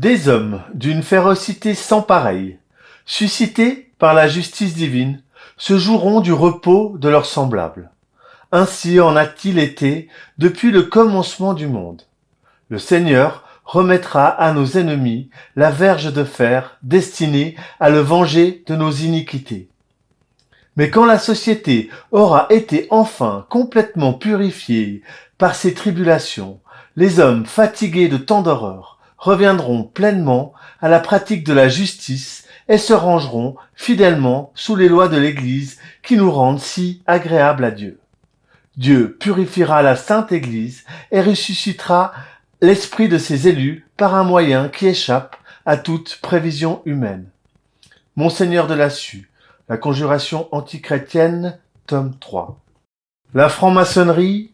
Des hommes d'une férocité sans pareille, suscités par la justice divine, se joueront du repos de leurs semblables. Ainsi en a-t-il été depuis le commencement du monde. Le Seigneur remettra à nos ennemis la verge de fer destinée à le venger de nos iniquités. Mais quand la société aura été enfin complètement purifiée par ces tribulations, les hommes fatigués de tant d'horreurs reviendront pleinement à la pratique de la justice et se rangeront fidèlement sous les lois de l'Église qui nous rendent si agréables à Dieu. Dieu purifiera la Sainte Église et ressuscitera l'esprit de ses élus par un moyen qui échappe à toute prévision humaine. Monseigneur de Lassus, La conjuration antichrétienne, tome 3. La franc-maçonnerie,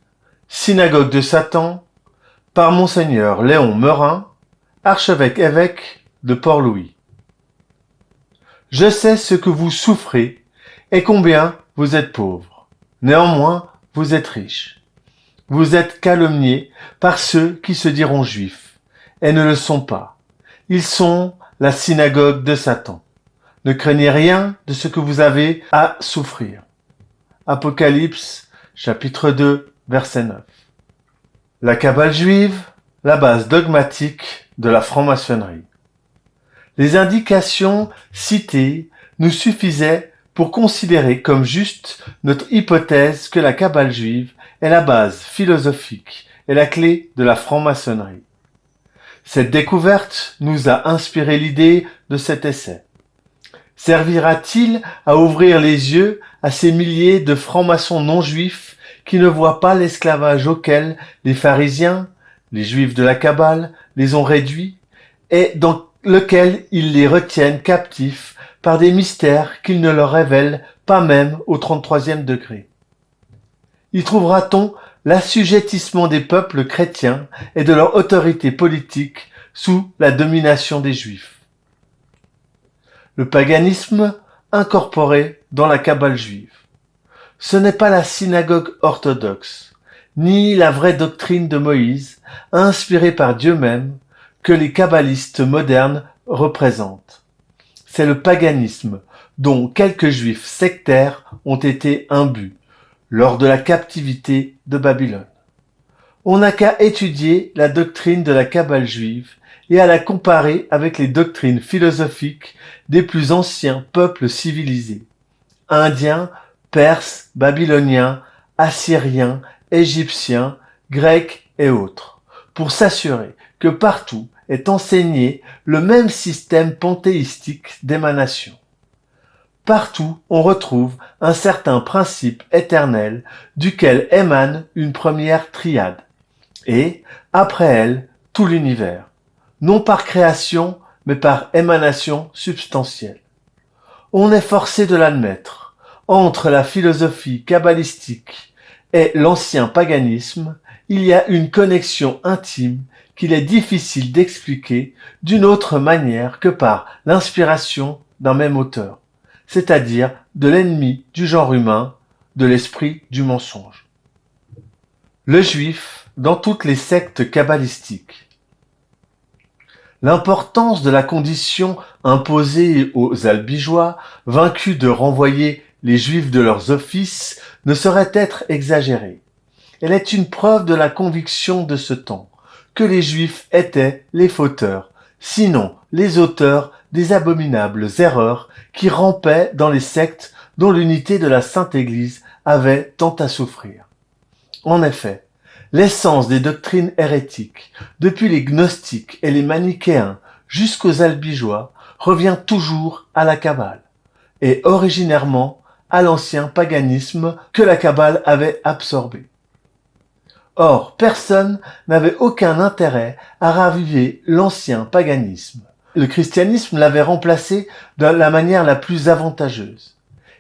synagogue de Satan, par Monseigneur Léon Meurin, archevêque-évêque de Port-Louis. Je sais ce que vous souffrez et combien vous êtes pauvre. Néanmoins, vous êtes riche. Vous êtes calomniés par ceux qui se diront juifs et ne le sont pas. Ils sont la synagogue de Satan. Ne craignez rien de ce que vous avez à souffrir. Apocalypse, chapitre 2, verset 9. La Kabbale juive, la base dogmatique de la franc-maçonnerie. Les indications citées nous suffisaient pour considérer comme juste notre hypothèse que la Kabbale juive est la base philosophique et la clé de la franc-maçonnerie. Cette découverte nous a inspiré l'idée de cet essai. Servira-t-il à ouvrir les yeux à ces milliers de francs-maçons non-juifs qui ne voient pas l'esclavage auquel les pharisiens, les juifs de la Kabbale, les ont réduits et dans lequel ils les retiennent captifs par des mystères qu'ils ne leur révèlent pas même au 33e degré? Y trouvera-t-on l'assujettissement des peuples chrétiens et de leur autorité politique sous la domination des Juifs? Le paganisme incorporé dans la Kabbale juive. Ce n'est pas la synagogue orthodoxe, ni la vraie doctrine de Moïse, inspirée par Dieu même, que les kabbalistes modernes représentent. C'est le paganisme dont quelques juifs sectaires ont été imbus lors de la captivité de Babylone. On n'a qu'à étudier la doctrine de la Kabbale juive et à la comparer avec les doctrines philosophiques des plus anciens peuples civilisés, indiens, perses, babyloniens, assyriens, égyptiens, grecs et autres, pour s'assurer que partout est enseigné le même système panthéistique d'émanation. Partout, on retrouve un certain principe éternel duquel émane une première triade, et, après elle, tout l'univers, non par création, mais par émanation substantielle. On est forcé de l'admettre. Entre la philosophie kabbalistique et l'ancien paganisme, il y a une connexion intime qu'il est difficile d'expliquer d'une autre manière que par l'inspiration d'un même auteur, c'est-à-dire de l'ennemi du genre humain, de l'esprit du mensonge. Le juif dans toutes les sectes kabbalistiques. L'importance de la condition imposée aux albigeois, vaincus de renvoyer les juifs de leurs offices, ne saurait être exagérée. Elle est une preuve de la conviction de ce temps, que les juifs étaient les fauteurs, sinon les auteurs des abominables erreurs qui rampaient dans les sectes dont l'unité de la Sainte Église avait tant à souffrir. En effet, l'essence des doctrines hérétiques, depuis les gnostiques et les manichéens jusqu'aux albigeois, revient toujours à la Kabbale, et originairement à l'ancien paganisme que la Kabbale avait absorbé. Or, personne n'avait aucun intérêt à raviver l'ancien paganisme. Le christianisme l'avait remplacé de la manière la plus avantageuse.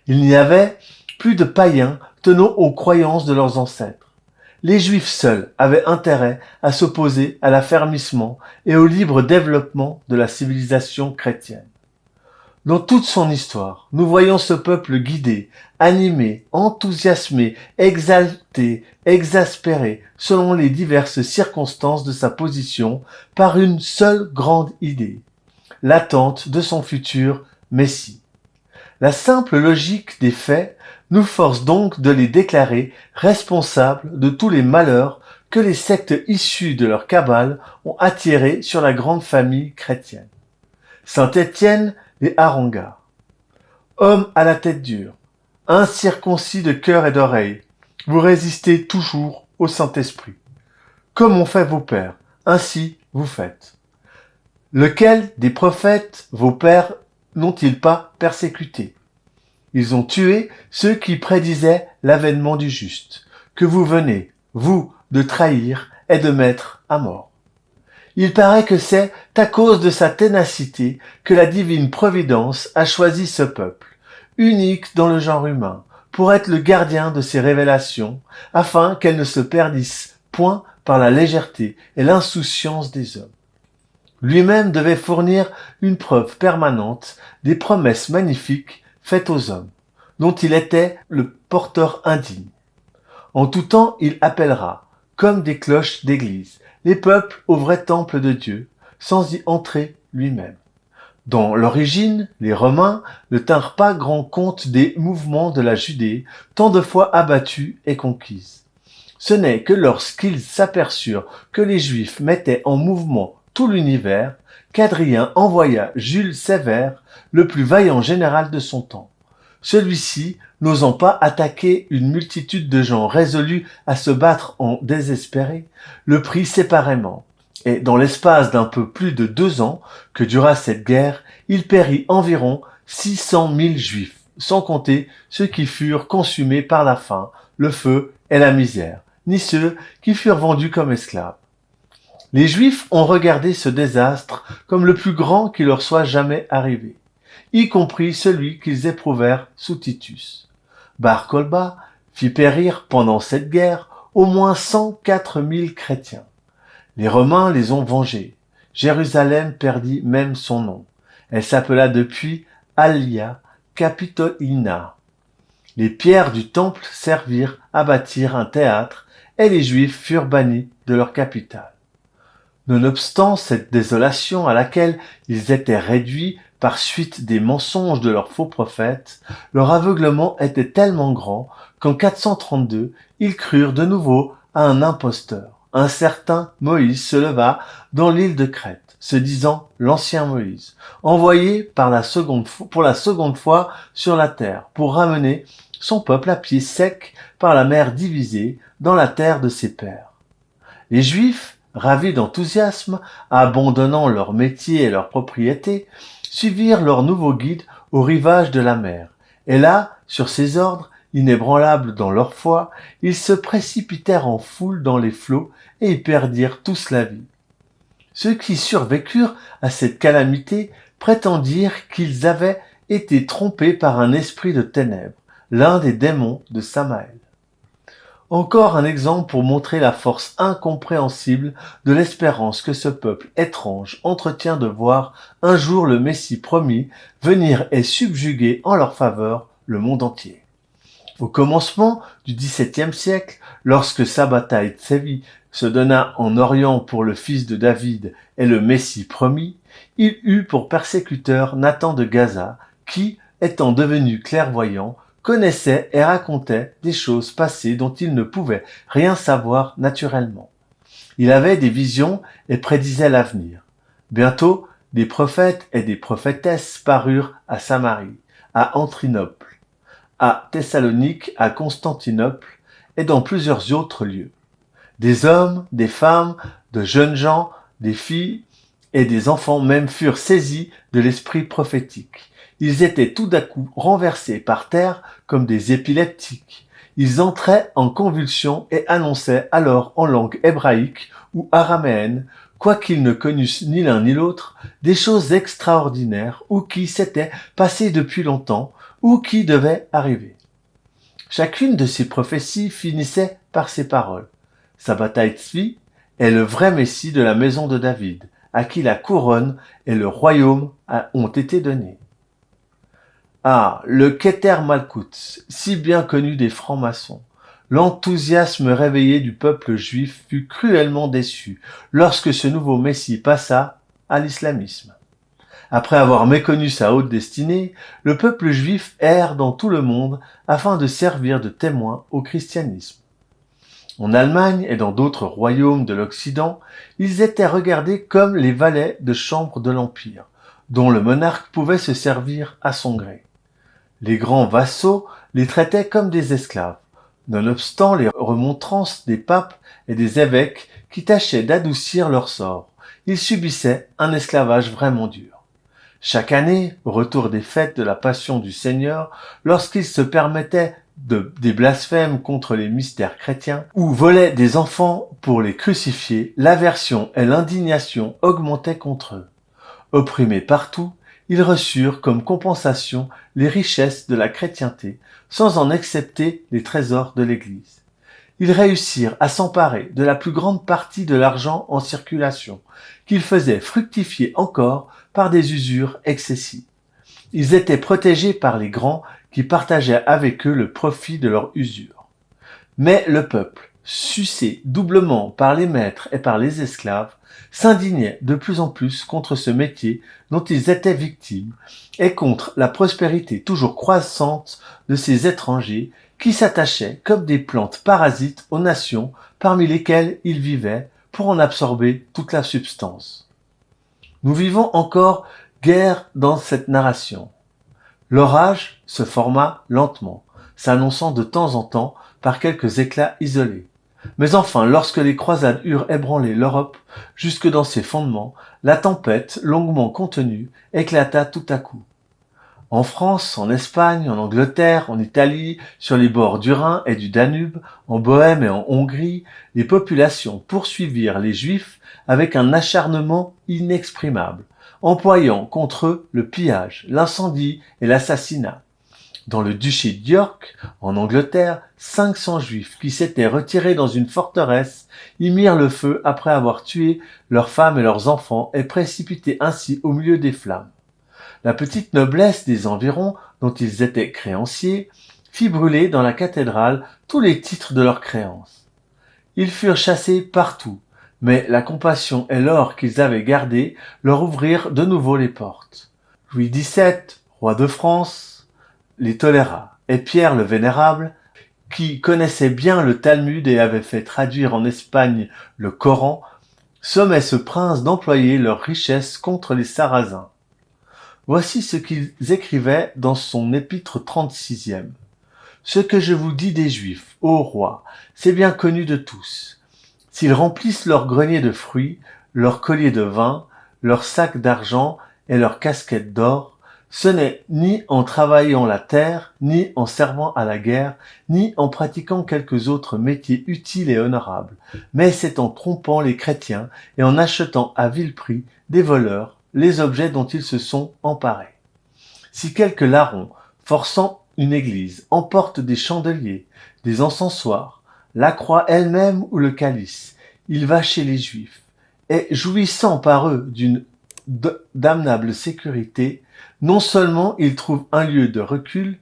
Il n'y avait plus de païens tenant aux croyances de leurs ancêtres. Les juifs seuls avaient intérêt à s'opposer à l'affermissement et au libre développement de la civilisation chrétienne. Dans toute son histoire, nous voyons ce peuple guidé, animé, enthousiasmé, exalté, exaspéré, selon les diverses circonstances de sa position, par une seule grande idée, l'attente de son futur Messie. La simple logique des faits nous force donc de les déclarer responsables de tous les malheurs que les sectes issues de leur cabale ont attirés sur la grande famille chrétienne. Saint Étienne les haranga. Homme à la tête dure, incirconcis de cœur et d'oreille, vous résistez toujours au Saint-Esprit. Comme ont fait vos pères, ainsi vous faites. Lequel des prophètes vos pères n'ont-ils pas persécuté? Ils ont tué ceux qui prédisaient l'avènement du juste, que vous venez, vous, de trahir et de mettre à mort. Il paraît que c'est à cause de sa ténacité que la divine providence a choisi ce peuple, unique dans le genre humain, pour être le gardien de ses révélations, afin qu'elles ne se perdissent point par la légèreté et l'insouciance des hommes. Lui-même devait fournir une preuve permanente des promesses magnifiques faites aux hommes, dont il était le porteur indigne. En tout temps, il appellera, comme des cloches d'église, les peuples au vrai temple de Dieu, sans y entrer lui-même. Dans l'origine, les Romains ne tinrent pas grand compte des mouvements de la Judée, tant de fois abattue et conquise. Ce n'est que lorsqu'ils s'aperçurent que les Juifs mettaient en mouvement tout l'univers, qu'Adrien envoya Jules César, le plus vaillant général de son temps. Celui-ci, n'osant pas attaquer une multitude de gens résolus à se battre en désespérés, le prit séparément, et dans l'espace d'un peu plus de 2 ans que dura cette guerre, il périt environ 600 000 Juifs, sans compter ceux qui furent consumés par la faim, le feu et la misère, ni ceux qui furent vendus comme esclaves. Les Juifs ont regardé ce désastre comme le plus grand qui leur soit jamais arrivé, y compris celui qu'ils éprouvèrent sous Titus. Bar Kolba fit périr pendant cette guerre au moins 104 000 chrétiens. Les Romains les ont vengés. Jérusalem perdit même son nom. Elle s'appela depuis Alia Capitolina. Les pierres du temple servirent à bâtir un théâtre et les Juifs furent bannis de leur capitale. Nonobstant cette désolation à laquelle ils étaient réduits par suite des mensonges de leurs faux prophètes, leur aveuglement était tellement grand qu'en 432, ils crurent de nouveau à un imposteur. Un certain Moïse se leva dans l'île de Crète, se disant l'ancien Moïse, envoyé pour la seconde fois sur la terre, pour ramener son peuple à pied sec par la mer divisée dans la terre de ses pères. Les Juifs, ravis d'enthousiasme, abandonnant leur métier et leurs propriétés, suivirent leur nouveau guide au rivage de la mer. Et là, sur ses ordres, inébranlables dans leur foi, ils se précipitèrent en foule dans les flots et y perdirent tous la vie. Ceux qui survécurent à cette calamité prétendirent qu'ils avaient été trompés par un esprit de ténèbres, l'un des démons de Samaël. Encore un exemple pour montrer la force incompréhensible de l'espérance que ce peuple étrange entretient de voir un jour le Messie promis venir et subjuguer en leur faveur le monde entier. Au commencement du XVIIe siècle, lorsque Sabbatai Tzvi se donna en Orient pour le fils de David et le Messie promis, il eut pour persécuteur Nathan de Gaza, qui, étant devenu clairvoyant, connaissait et racontait des choses passées dont il ne pouvait rien savoir naturellement. Il avait des visions et prédisait l'avenir. Bientôt, des prophètes et des prophétesses parurent à Samarie, à Antrinople, à Thessalonique, à Constantinople et dans plusieurs autres lieux. Des hommes, des femmes, de jeunes gens, des filles et des enfants même furent saisis de l'esprit prophétique. Ils étaient tout à coup renversés par terre comme des épileptiques. Ils entraient en convulsion et annonçaient alors en langue hébraïque ou araméenne, quoiqu'ils ne connussent ni l'un ni l'autre, des choses extraordinaires ou qui s'étaient passées depuis longtemps ou qui devaient arriver. Chacune de ces prophéties finissait par ces paroles. Sabbatai Tzvi est le vrai Messie de la maison de David, à qui la couronne et le royaume ont été donnés. Ah, le Keter Malkout, si bien connu des francs-maçons. L'enthousiasme réveillé du peuple juif fut cruellement déçu lorsque ce nouveau messie passa à l'islamisme. Après avoir méconnu sa haute destinée, le peuple juif erre dans tout le monde afin de servir de témoin au christianisme. En Allemagne et dans d'autres royaumes de l'Occident, ils étaient regardés comme les valets de chambre de l'Empire, dont le monarque pouvait se servir à son gré. Les grands vassaux les traitaient comme des esclaves, nonobstant les remontrances des papes et des évêques qui tâchaient d'adoucir leur sort. Ils subissaient un esclavage vraiment dur. Chaque année, au retour des fêtes de la Passion du Seigneur, lorsqu'ils se permettaient des blasphèmes contre les mystères chrétiens, ou volaient des enfants pour les crucifier, l'aversion et l'indignation augmentaient contre eux. Opprimés partout, ils reçurent comme compensation les richesses de la chrétienté, sans en accepter les trésors de l'Église. Ils réussirent à s'emparer de la plus grande partie de l'argent en circulation, qu'ils faisaient fructifier encore par des usures excessives. Ils étaient protégés par les grands qui partageaient avec eux le profit de leur usure. Mais le peuple, sucé doublement par les maîtres et par les esclaves, s'indignait de plus en plus contre ce métier dont ils étaient victimes et contre la prospérité toujours croissante de ces étrangers qui s'attachaient comme des plantes parasites aux nations parmi lesquelles ils vivaient pour en absorber toute la substance. Nous vivons encore guère dans cette narration. L'orage se forma lentement, s'annonçant de temps en temps par quelques éclats isolés. Mais enfin, lorsque les croisades eurent ébranlé l'Europe jusque dans ses fondements, la tempête, longuement contenue, éclata tout à coup. En France, en Espagne, en Angleterre, en Italie, sur les bords du Rhin et du Danube, en Bohême et en Hongrie, les populations poursuivirent les Juifs avec un acharnement inexprimable, employant contre eux le pillage, l'incendie et l'assassinat. Dans le duché d'York, en Angleterre, 500 Juifs qui s'étaient retirés dans une forteresse y mirent le feu après avoir tué leurs femmes et leurs enfants et précipité ainsi au milieu des flammes. La petite noblesse des environs, dont ils étaient créanciers, fit brûler dans la cathédrale tous les titres de leurs créances. Ils furent chassés partout, mais la compassion et l'or qu'ils avaient gardé leur ouvrirent de nouveau les portes. Louis XVII, roi de France, les toléra, et Pierre le Vénérable, qui connaissait bien le Talmud et avait fait traduire en Espagne le Coran, sommait ce prince d'employer leurs richesses contre les Sarrasins. Voici ce qu'ils écrivaient dans son épître 36e. Ce que je vous dis des Juifs, ô roi, c'est bien connu de tous. S'ils remplissent leurs greniers de fruits, leurs colliers de vin, leurs sacs d'argent et leurs casquettes d'or, ce n'est ni en travaillant la terre, ni en servant à la guerre, ni en pratiquant quelques autres métiers utiles et honorables, mais c'est en trompant les chrétiens et en achetant à vil prix des voleurs les objets dont ils se sont emparés. Si quelques larrons, forçant une église, emportent des chandeliers, des encensoirs, la croix elle-même ou le calice, il va chez les Juifs, et jouissant par eux d'une damnable sécurité, non seulement il trouve un lieu de recul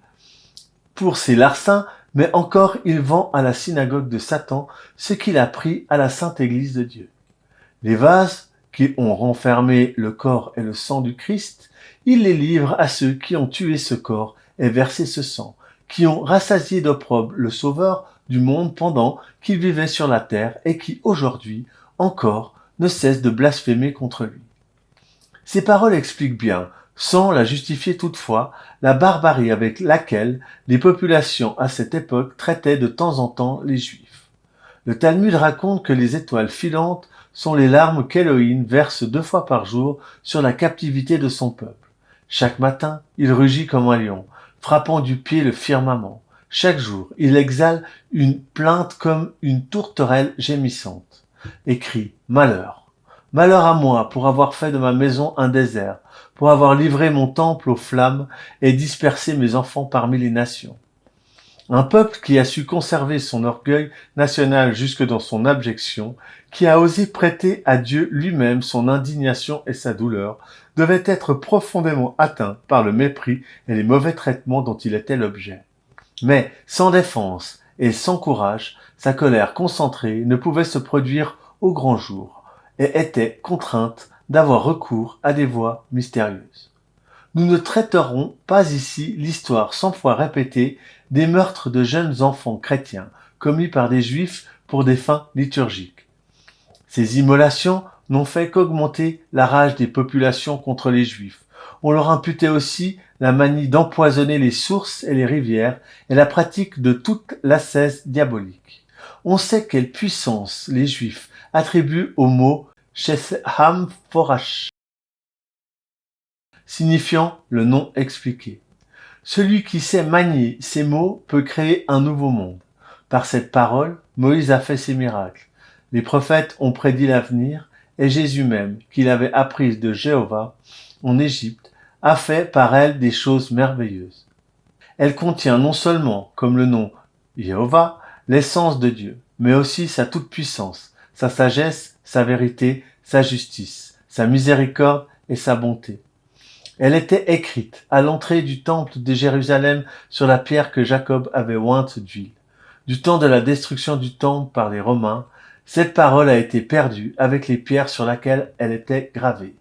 pour ses larcins, mais encore il vend à la synagogue de Satan ce qu'il a pris à la sainte église de Dieu. Les vases qui ont renfermé le corps et le sang du Christ, il les livre à ceux qui ont tué ce corps et versé ce sang, qui ont rassasié d'opprobre le Sauveur du monde pendant qu'il vivait sur la terre et qui, aujourd'hui, encore, ne cessent de blasphémer contre lui. Ces paroles expliquent bien, sans la justifier toutefois, la barbarie avec laquelle les populations à cette époque traitaient de temps en temps les Juifs. Le Talmud raconte que les étoiles filantes sont les larmes qu'Élohim verse 2 fois par jour sur la captivité de son peuple. Chaque matin, il rugit comme un lion, frappant du pied le firmament. Chaque jour, il exhale une plainte comme une tourterelle gémissante, et crie « Malheur ! Malheur à moi pour avoir fait de ma maison un désert, pour avoir livré mon temple aux flammes et dispersé mes enfants parmi les nations. » Un peuple qui a su conserver son orgueil national jusque dans son abjection, qui a osé prêter à Dieu lui-même son indignation et sa douleur, devait être profondément atteint par le mépris et les mauvais traitements dont il était l'objet. Mais sans défense et sans courage, sa colère concentrée ne pouvait se produire au grand jour et était contrainte d'avoir recours à des voies mystérieuses. Nous ne traiterons pas ici l'histoire 100 fois répétée des meurtres de jeunes enfants chrétiens commis par des juifs pour des fins liturgiques. Ces immolations n'ont fait qu'augmenter la rage des populations contre les juifs. On leur imputait aussi la manie d'empoisonner les sources et les rivières et la pratique de toute l'ascèse diabolique. On sait quelle puissance les juifs attribuent au mot Shesham Forash, signifiant le non expliqué. Celui qui sait manier ces mots peut créer un nouveau monde. Par cette parole, Moïse a fait ses miracles. Les prophètes ont prédit l'avenir, et Jésus même, qu'il avait apprise de Jéhovah en Égypte, a fait par elle des choses merveilleuses. Elle contient non seulement, comme le nom Jéhovah, l'essence de Dieu, mais aussi sa toute-puissance, sa sagesse, sa vérité, sa justice, sa miséricorde et sa bonté. Elle était écrite à l'entrée du temple de Jérusalem sur la pierre que Jacob avait ointe d'huile. Du temps de la destruction du temple par les Romains, cette parole a été perdue avec les pierres sur lesquelles elle était gravée.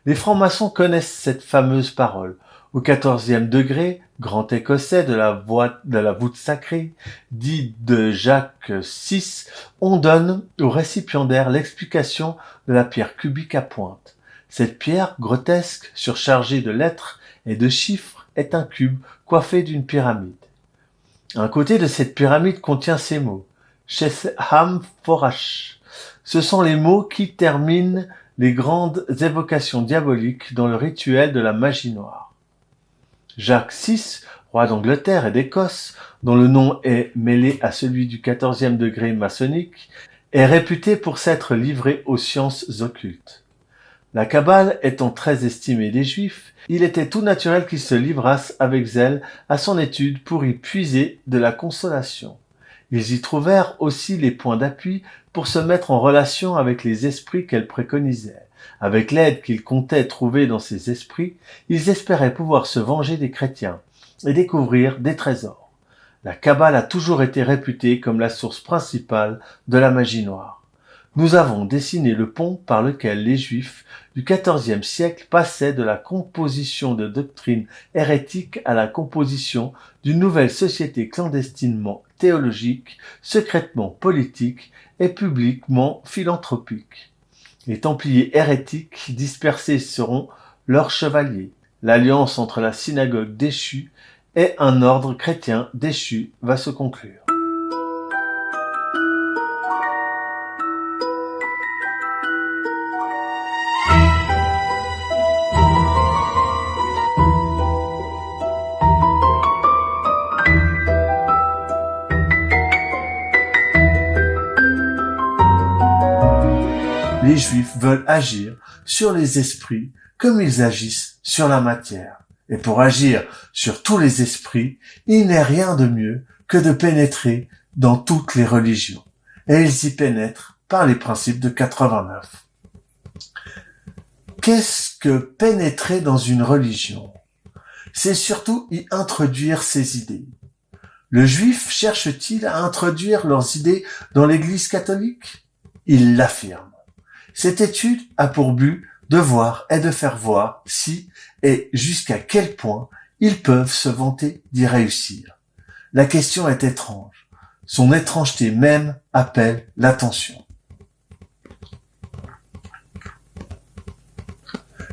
Les francs-maçons connaissent cette fameuse parole. Au 14e degré, grand écossais de la voûte sacrée, dit de Jacques VI, on donne au récipiendaire l'explication de la pierre cubique à pointe. Cette pierre grotesque, surchargée de lettres et de chiffres, est un cube coiffé d'une pyramide. Un côté de cette pyramide contient ces mots. Shesham Forash. Ce sont les mots qui terminent les grandes évocations diaboliques dans le rituel de la magie noire. Jacques VI, roi d'Angleterre et d'Écosse, dont le nom est mêlé à celui du 14e degré maçonnique, est réputé pour s'être livré aux sciences occultes. La Kabbale étant très estimée des Juifs, il était tout naturel qu'ils se livrassent avec zèle à son étude pour y puiser de la consolation. Ils y trouvèrent aussi les points d'appui pour se mettre en relation avec les esprits qu'elle préconisait. Avec l'aide qu'ils comptaient trouver dans ces esprits, ils espéraient pouvoir se venger des chrétiens et découvrir des trésors. La Kabbale a toujours été réputée comme la source principale de la magie noire. Nous avons dessiné le pont par lequel les Juifs du XIVe siècle passaient de la composition de doctrines hérétiques à la composition d'une nouvelle société clandestinement théologique, secrètement politique et publiquement philanthropique. Les Templiers hérétiques dispersés seront leurs chevaliers. L'alliance entre la synagogue déchue et un ordre chrétien déchu va se conclure. Les Juifs veulent agir sur les esprits comme ils agissent sur la matière. Et pour agir sur tous les esprits, il n'est rien de mieux que de pénétrer dans toutes les religions. Et ils y pénètrent par les principes de 89. Qu'est-ce que pénétrer dans une religion? C'est surtout y introduire ses idées. Le Juif cherche-t-il à introduire leurs idées dans l'Église catholique? Il l'affirme. Cette étude a pour but de voir et de faire voir si et jusqu'à quel point ils peuvent se vanter d'y réussir. La question est étrange. Son étrangeté même appelle l'attention.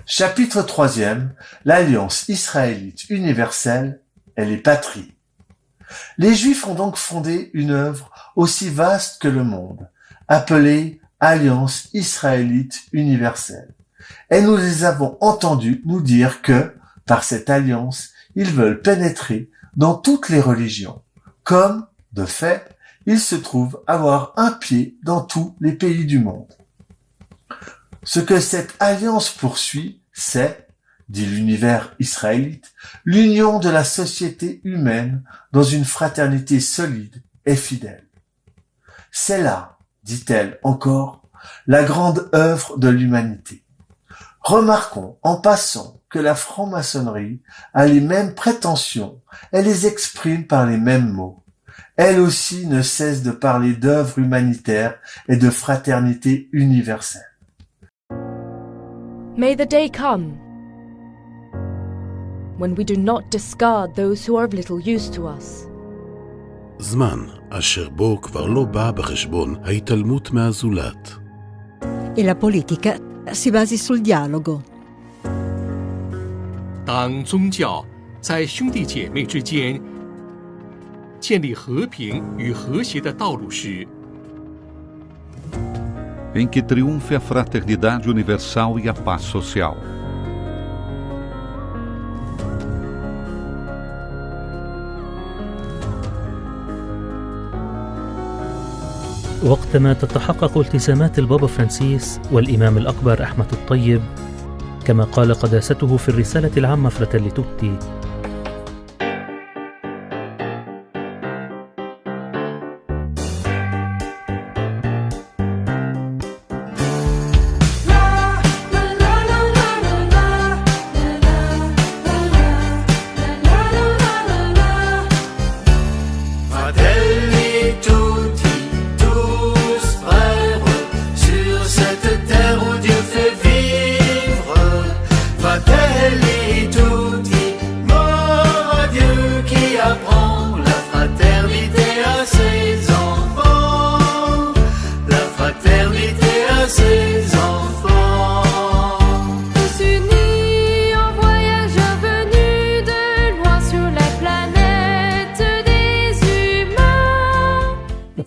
Chapitre 3e, l'Alliance israélite universelle et les patries. Les Juifs ont donc fondé une œuvre aussi vaste que le monde, appelée Alliance israélite universelle. Et nous les avons entendus nous dire que, par cette alliance, ils veulent pénétrer dans toutes les religions, comme, de fait, ils se trouvent avoir un pied dans tous les pays du monde. Ce que cette alliance poursuit, c'est dit l'univers israélite, l'union de la société humaine dans une fraternité solide et fidèle. C'est là, dit-elle encore, la grande œuvre de l'humanité. Remarquons en passant que la franc-maçonnerie a les mêmes prétentions, elle les exprime par les mêmes mots. Elle aussi ne cesse de parler d'œuvre humanitaire et de fraternité universelle. May the day come when we do not discard those who are of little use to us. זמן אשר בו כבר לא בא בחשבון ההתעלמות מהזולת. E la politica si basi sul dialogo. 当宗教在兄弟姐妹之间建立和平与和谐的道路时， em que triunfe a fraternidade universal e a paz social. وقتما تتحقق التزامات البابا فرانسيس والإمام الأكبر أحمد الطيب كما قال قداسته في الرسالة العامة فراتيلي توتي: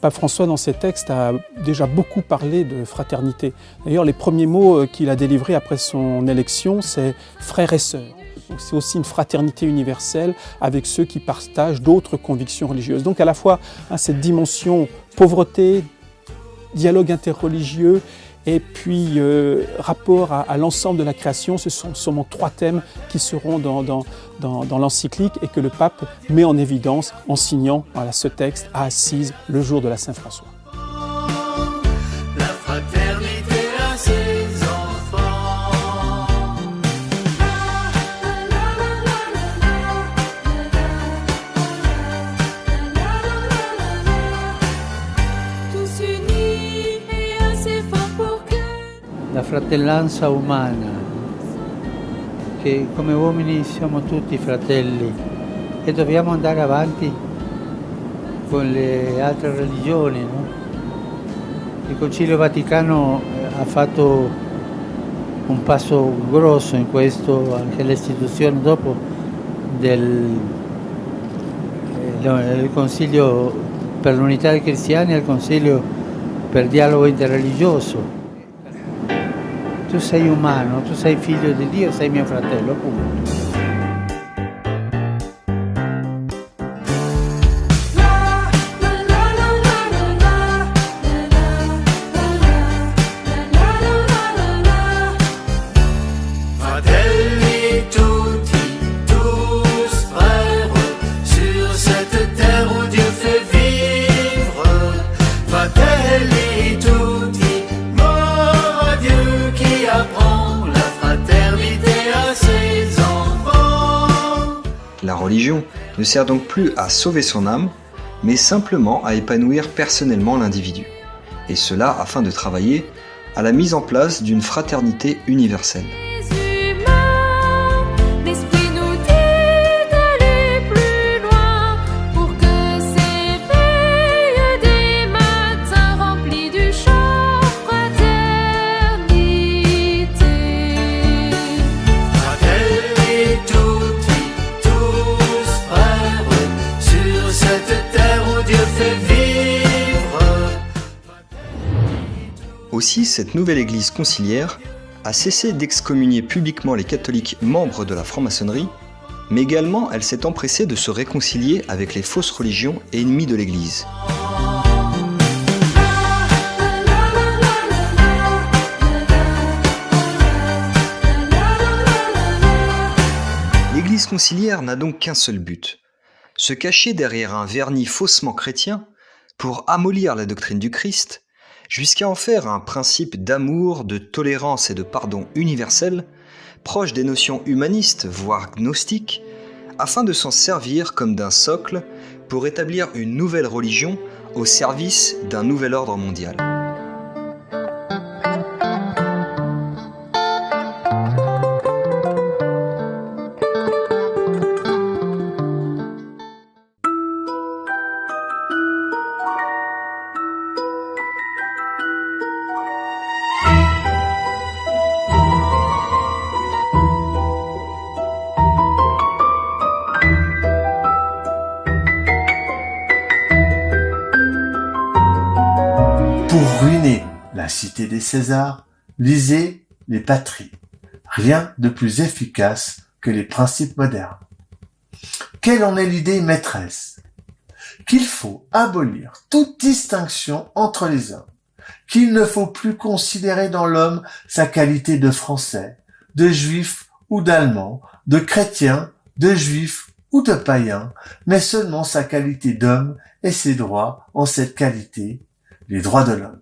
Pape François, dans ses textes, a déjà beaucoup parlé de fraternité. D'ailleurs, les premiers mots qu'il a délivrés après son élection, c'est « frères et sœurs ». C'est aussi une fraternité universelle avec ceux qui partagent d'autres convictions religieuses. Donc à la fois cette dimension pauvreté, dialogue interreligieux et puis rapport à l'ensemble de la création, ce sont seulement trois thèmes qui seront dans l'encyclique et que le pape met en évidence en signant ce texte à Assise le jour de la Saint-François. La fraternité à ses enfants. Tous unis et assez forts pour que la fratellanza umana, che come uomini siamo tutti fratelli e dobbiamo andare avanti con le altre religioni, no? Il Concilio Vaticano ha fatto un passo grosso in questo, anche l'istituzione dopo del Consiglio per l'unità dei cristiani e il Consiglio per il dialogo interreligioso. Tu sei umano, tu sei figlio di Dio, sei mio fratello, punto. Fratelli tutti, tous frères, sur cette terre où Dieu fait vivre. Fratelli tutti, mort à Dieu qui apprend la fraternité à ses enfants. La religion ne sert donc plus à sauver son âme, mais simplement à épanouir personnellement l'individu. Et cela afin de travailler à la mise en place d'une fraternité universelle. Aussi, cette nouvelle église conciliaire a cessé d'excommunier publiquement les catholiques membres de la franc-maçonnerie, mais également elle s'est empressée de se réconcilier avec les fausses religions et ennemies de l'église. l'Église conciliaire n'a donc qu'un seul but, se cacher derrière un vernis faussement chrétien pour amollir la doctrine du Christ, jusqu'à en faire un principe d'amour, de tolérance et de pardon universel, proche des notions humanistes, voire gnostiques, afin de s'en servir comme d'un socle pour établir une nouvelle religion au service d'un nouvel ordre mondial. Pour ruiner la cité des Césars, lisez les patries. Rien de plus efficace que les principes modernes. Quelle en est l'idée maîtresse? Qu'il faut abolir toute distinction entre les hommes, qu'il ne faut plus considérer dans l'homme sa qualité de Français, de Juif ou d'Allemand, de chrétien, de Juif ou de païen, mais seulement sa qualité d'homme et ses droits en cette qualité, les droits de l'homme.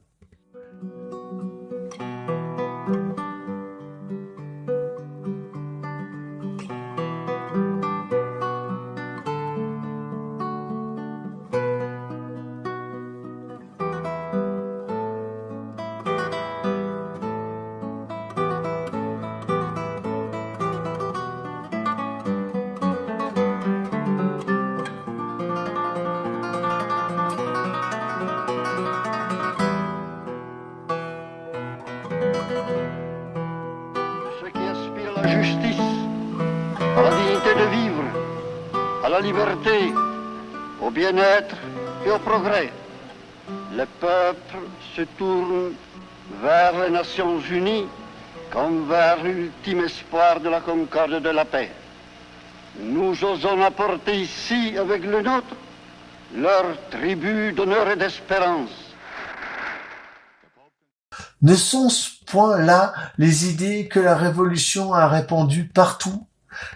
À la justice, à la dignité de vivre, à la liberté, au bien-être et au progrès. Les peuples se tournent vers les Nations Unies comme vers l'ultime espoir de la concorde et de la paix. Nous osons apporter ici, avec le nôtre, leur tribut d'honneur et d'espérance. Ne sont-ce point là les idées que la Révolution a répandues partout?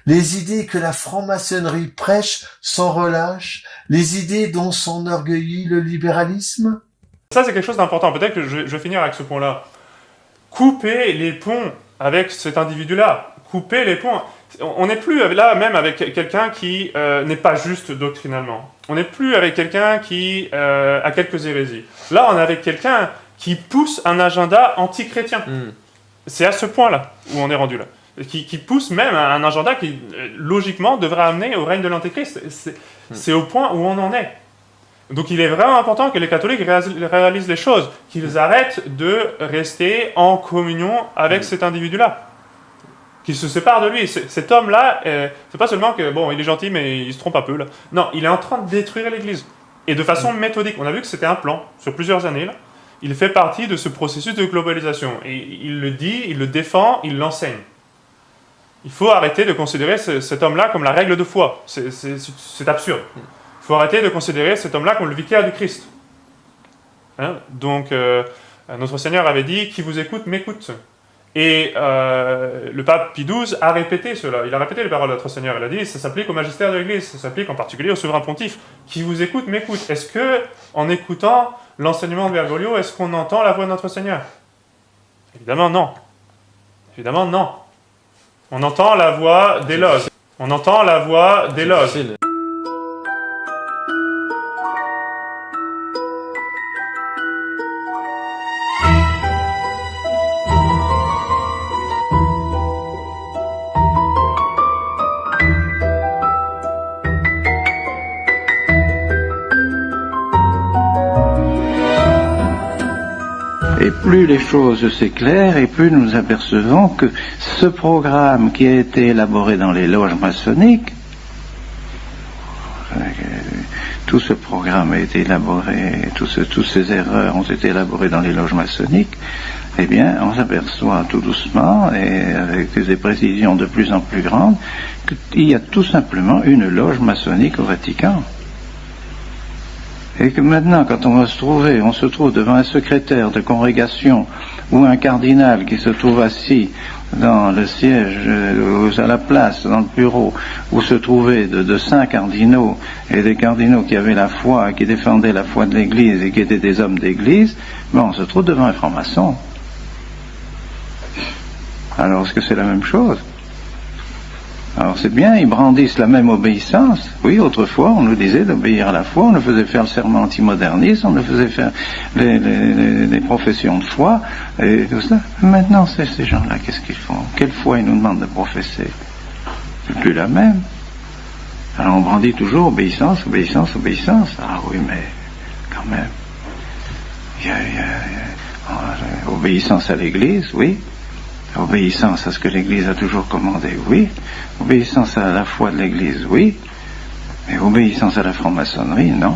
Les idées que la franc-maçonnerie prêche sans relâche? Les idées dont s'enorgueillit le libéralisme? Ça, c'est quelque chose d'important. Peut-être que je vais finir avec ce point-là. Couper les ponts avec cet individu-là. Couper les ponts. On n'est plus là même avec quelqu'un qui n'est pas juste doctrinalement. On n'est plus avec quelqu'un qui a quelques hérésies. Là, on est avec quelqu'un qui pousse un agenda anti-chrétien. C'est à ce point-là où on est rendu là. Qui pousse même un agenda qui, logiquement, devrait amener au règne de l'Antéchrist. C'est au point où on en est. Donc il est vraiment important que les catholiques réalisent les choses, qu'ils arrêtent de rester en communion avec cet individu-là. Qu'ils se séparent de lui. Cet homme-là, c'est pas seulement que, bon, il est gentil, mais il se trompe un peu, là. Non, il est en train de détruire l'Église. Et de façon méthodique. On a vu que c'était un plan, sur plusieurs années, là. Il fait partie de ce processus de globalisation. Et il le dit, il le défend, il l'enseigne. Il faut arrêter de considérer cet homme-là comme la règle de foi. C'est absurde. Il faut arrêter de considérer cet homme-là comme le vicaire du Christ. Hein? Donc, notre Seigneur avait dit « Qui vous écoute, m'écoute ». Et le pape Pie XII a répété cela. Il a répété les paroles de notre Seigneur. Il a dit « Ça s'applique au magistère de l'Église, ça s'applique en particulier au souverain pontife. Qui vous écoute, m'écoute ». Est-ce que, en écoutant l'enseignement de Bergoglio, est-ce qu'on entend la voix de notre Seigneur? Évidemment non. Évidemment non. On entend la voix d'éloge. On entend la voix d'éloge. Et plus les choses s'éclairent, et plus nous apercevons que ce programme qui a été élaboré dans les loges maçonniques, tout ce programme a été élaboré, toutes ces erreurs ont été élaborées dans les loges maçonniques, eh bien, on s'aperçoit tout doucement, et avec des précisions de plus en plus grandes, qu'il y a tout simplement une loge maçonnique au Vatican. Et que maintenant, quand on se trouve devant un secrétaire de congrégation ou un cardinal qui se trouve assis dans le siège, à la place, dans le bureau, où se trouvaient de saints cardinaux, et des cardinaux qui avaient la foi, qui défendaient la foi de l'Église et qui étaient des hommes d'Église, on se trouve devant un franc-maçon. Alors, est-ce que c'est la même chose? Alors c'est bien, ils brandissent la même obéissance. Oui, autrefois, on nous disait d'obéir à la foi, on nous faisait faire le serment antimoderniste, on nous faisait faire les professions de foi, et tout ça. Maintenant, ces gens-là, qu'est-ce qu'ils font? Quelle foi ils nous demandent de professer? C'est plus la même. Alors on brandit toujours obéissance, obéissance, obéissance. Ah oui, mais quand même. Obéissance à l'Église, oui. Obéissance à ce que l'Église a toujours commandé, oui. Obéissance à la foi de l'Église, oui. Mais obéissance à la franc-maçonnerie, non.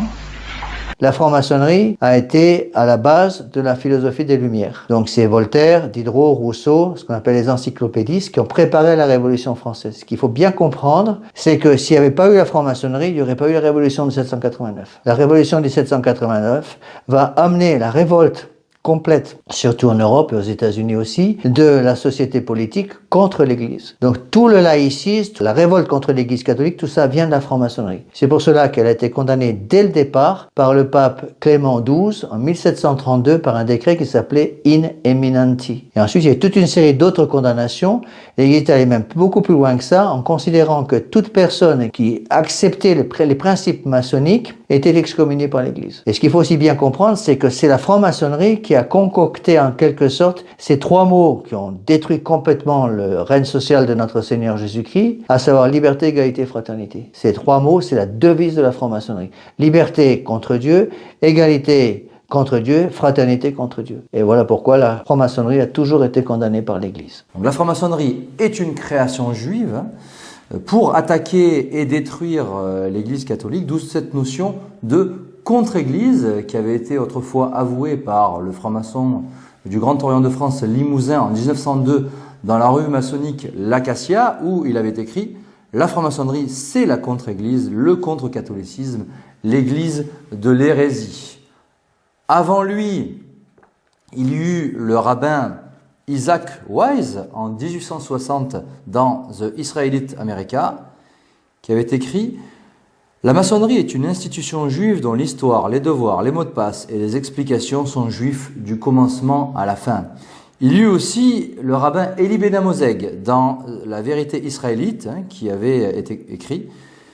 La franc-maçonnerie a été à la base de la philosophie des Lumières. Donc c'est Voltaire, Diderot, Rousseau, ce qu'on appelle les encyclopédistes, qui ont préparé la Révolution française. Ce qu'il faut bien comprendre, c'est que s'il n'y avait pas eu la franc-maçonnerie, il n'y aurait pas eu la Révolution de 1789. La Révolution de 1789 va amener la révolte complète, surtout en Europe et aux États-Unis aussi, de la société politique contre l'Église. Donc tout le laïcisme, la révolte contre l'Église catholique, tout ça vient de la franc-maçonnerie. C'est pour cela qu'elle a été condamnée dès le départ par le pape Clément XII en 1732 par un décret qui s'appelait In Eminenti. Et ensuite, il y a eu toute une série d'autres condamnations. L'Église est allée même beaucoup plus loin que ça, en considérant que toute personne qui acceptait les principes maçonniques était excommuniée par l'Église. Et ce qu'il faut aussi bien comprendre, c'est que c'est la franc-maçonnerie qui a concocté en quelque sorte ces trois mots qui ont détruit complètement le règne social de notre Seigneur Jésus-Christ, à savoir liberté, égalité, fraternité. Ces trois mots, c'est la devise de la franc-maçonnerie. Liberté contre Dieu, égalité contre Dieu, fraternité contre Dieu. Et voilà pourquoi la franc-maçonnerie a toujours été condamnée par l'Église. Donc la franc-maçonnerie est une création juive pour attaquer et détruire l'Église catholique, d'où cette notion de contre-église qui avait été autrefois avouée par le franc-maçon du Grand Orient de France Limousin en 1902 dans la revue maçonnique L'Acacia, où il avait écrit « La franc-maçonnerie, c'est la contre-église, le contre-catholicisme, l'église de l'hérésie ». Avant lui, il y eut le rabbin Isaac Wise en 1860 dans The Israelite America, qui avait écrit « La maçonnerie est une institution juive dont l'histoire, les devoirs, les mots de passe et les explications sont juifs du commencement à la fin. » Il y eut aussi le rabbin Eli Ben Amozeg dans La vérité israélite, qui avait été écrit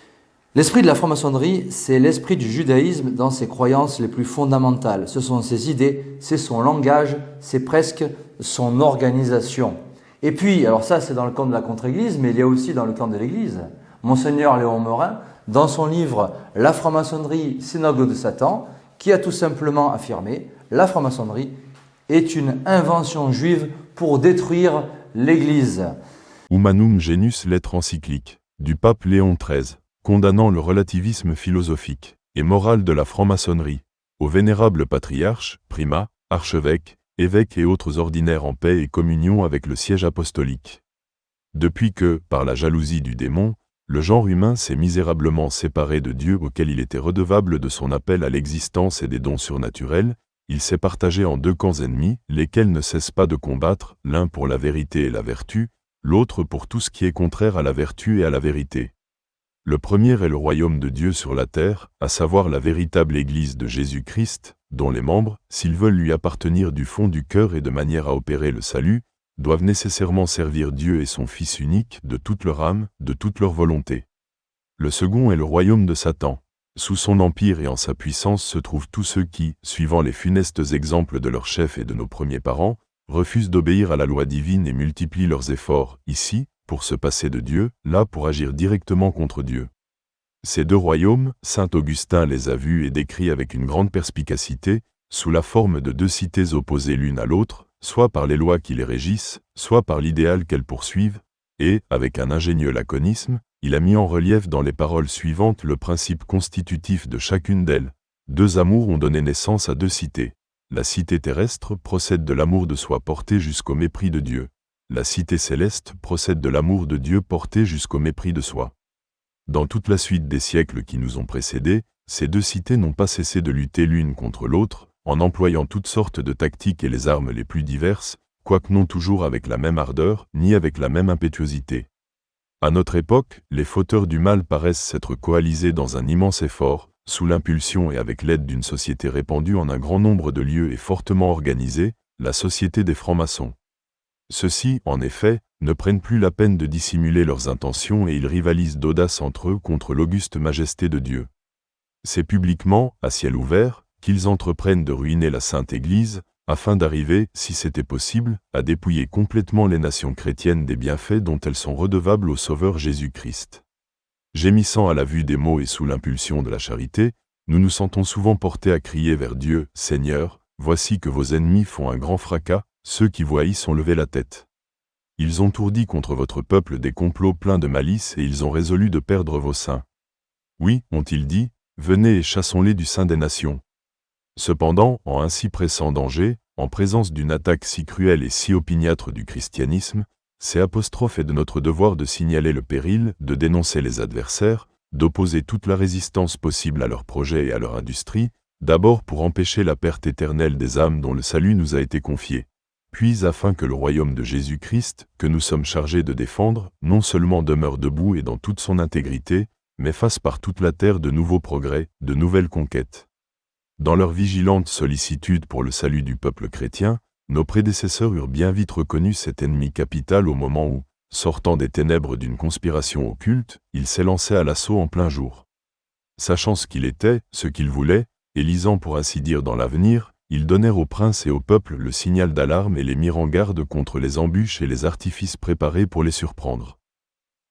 « L'esprit de la franc-maçonnerie, c'est l'esprit du judaïsme dans ses croyances les plus fondamentales. Ce sont ses idées, c'est son langage, c'est presque son organisation. » Et puis, alors ça c'est dans le camp de la contre-église, mais il y a aussi dans le camp de l'église, Monseigneur Léon Morin, dans son livre « La franc-maçonnerie, synagogue de Satan », qui a tout simplement affirmé « La franc-maçonnerie est une invention juive pour détruire l'Église ». Humanum Genus, lettre encyclique du pape Léon XIII, condamnant le relativisme philosophique et moral de la franc-maçonnerie, aux vénérables patriarches, primats, archevêques, évêques et autres ordinaires en paix et communion avec le siège apostolique. Depuis que, par la jalousie du démon, le genre humain s'est misérablement séparé de Dieu auquel il était redevable de son appel à l'existence et des dons surnaturels, il s'est partagé en deux camps ennemis, lesquels ne cessent pas de combattre, l'un pour la vérité et la vertu, l'autre pour tout ce qui est contraire à la vertu et à la vérité. Le premier est le royaume de Dieu sur la terre, à savoir la véritable Église de Jésus-Christ, dont les membres, s'ils veulent lui appartenir du fond du cœur et de manière à opérer le salut, doivent nécessairement servir Dieu et son Fils unique de toute leur âme, de toute leur volonté. Le second est le royaume de Satan. Sous son empire et en sa puissance se trouvent tous ceux qui, suivant les funestes exemples de leurs chefs et de nos premiers parents, refusent d'obéir à la loi divine et multiplient leurs efforts, ici, pour se passer de Dieu, là pour agir directement contre Dieu. Ces deux royaumes, saint Augustin les a vus et décrits avec une grande perspicacité, sous la forme de deux cités opposées l'une à l'autre, soit par les lois qui les régissent, soit par l'idéal qu'elles poursuivent, et, avec un ingénieux laconisme, il a mis en relief dans les paroles suivantes le principe constitutif de chacune d'elles. Deux amours ont donné naissance à deux cités. La cité terrestre procède de l'amour de soi porté jusqu'au mépris de Dieu. La cité céleste procède de l'amour de Dieu porté jusqu'au mépris de soi. Dans toute la suite des siècles qui nous ont précédés, ces deux cités n'ont pas cessé de lutter l'une contre l'autre, en employant toutes sortes de tactiques et les armes les plus diverses, quoique non toujours avec la même ardeur, ni avec la même impétuosité. À notre époque, les fauteurs du mal paraissent s'être coalisés dans un immense effort, sous l'impulsion et avec l'aide d'une société répandue en un grand nombre de lieux et fortement organisée, la Société des francs-maçons. Ceux-ci, en effet, ne prennent plus la peine de dissimuler leurs intentions et ils rivalisent d'audace entre eux contre l'auguste majesté de Dieu. C'est publiquement, à ciel ouvert, qu'ils entreprennent de ruiner la Sainte Église, afin d'arriver, si c'était possible, à dépouiller complètement les nations chrétiennes des bienfaits dont elles sont redevables au Sauveur Jésus-Christ. Gémissant à la vue des maux et sous l'impulsion de la charité, nous nous sentons souvent portés à crier vers Dieu, « Seigneur, voici que vos ennemis font un grand fracas, ceux qui vous haïssent ont levé la tête. Ils ont ourdi contre votre peuple des complots pleins de malice et ils ont résolu de perdre vos saints. Oui, ont-ils dit, venez et chassons-les du sein des nations. » Cependant, en un si pressant danger, en présence d'une attaque si cruelle et si opiniâtre du christianisme, c'est apostrophe est de notre devoir de signaler le péril, de dénoncer les adversaires, d'opposer toute la résistance possible à leurs projets et à leur industrie, d'abord pour empêcher la perte éternelle des âmes dont le salut nous a été confié, puis afin que le royaume de Jésus-Christ, que nous sommes chargés de défendre, non seulement demeure debout et dans toute son intégrité, mais fasse par toute la terre de nouveaux progrès, de nouvelles conquêtes. Dans leur vigilante sollicitude pour le salut du peuple chrétien, nos prédécesseurs eurent bien vite reconnu cet ennemi capital au moment où, sortant des ténèbres d'une conspiration occulte, il s'élançait à l'assaut en plein jour. Sachant ce qu'il était, ce qu'il voulait, et lisant pour ainsi dire dans l'avenir, ils donnèrent aux princes et au peuple le signal d'alarme et les mirent en garde contre les embûches et les artifices préparés pour les surprendre.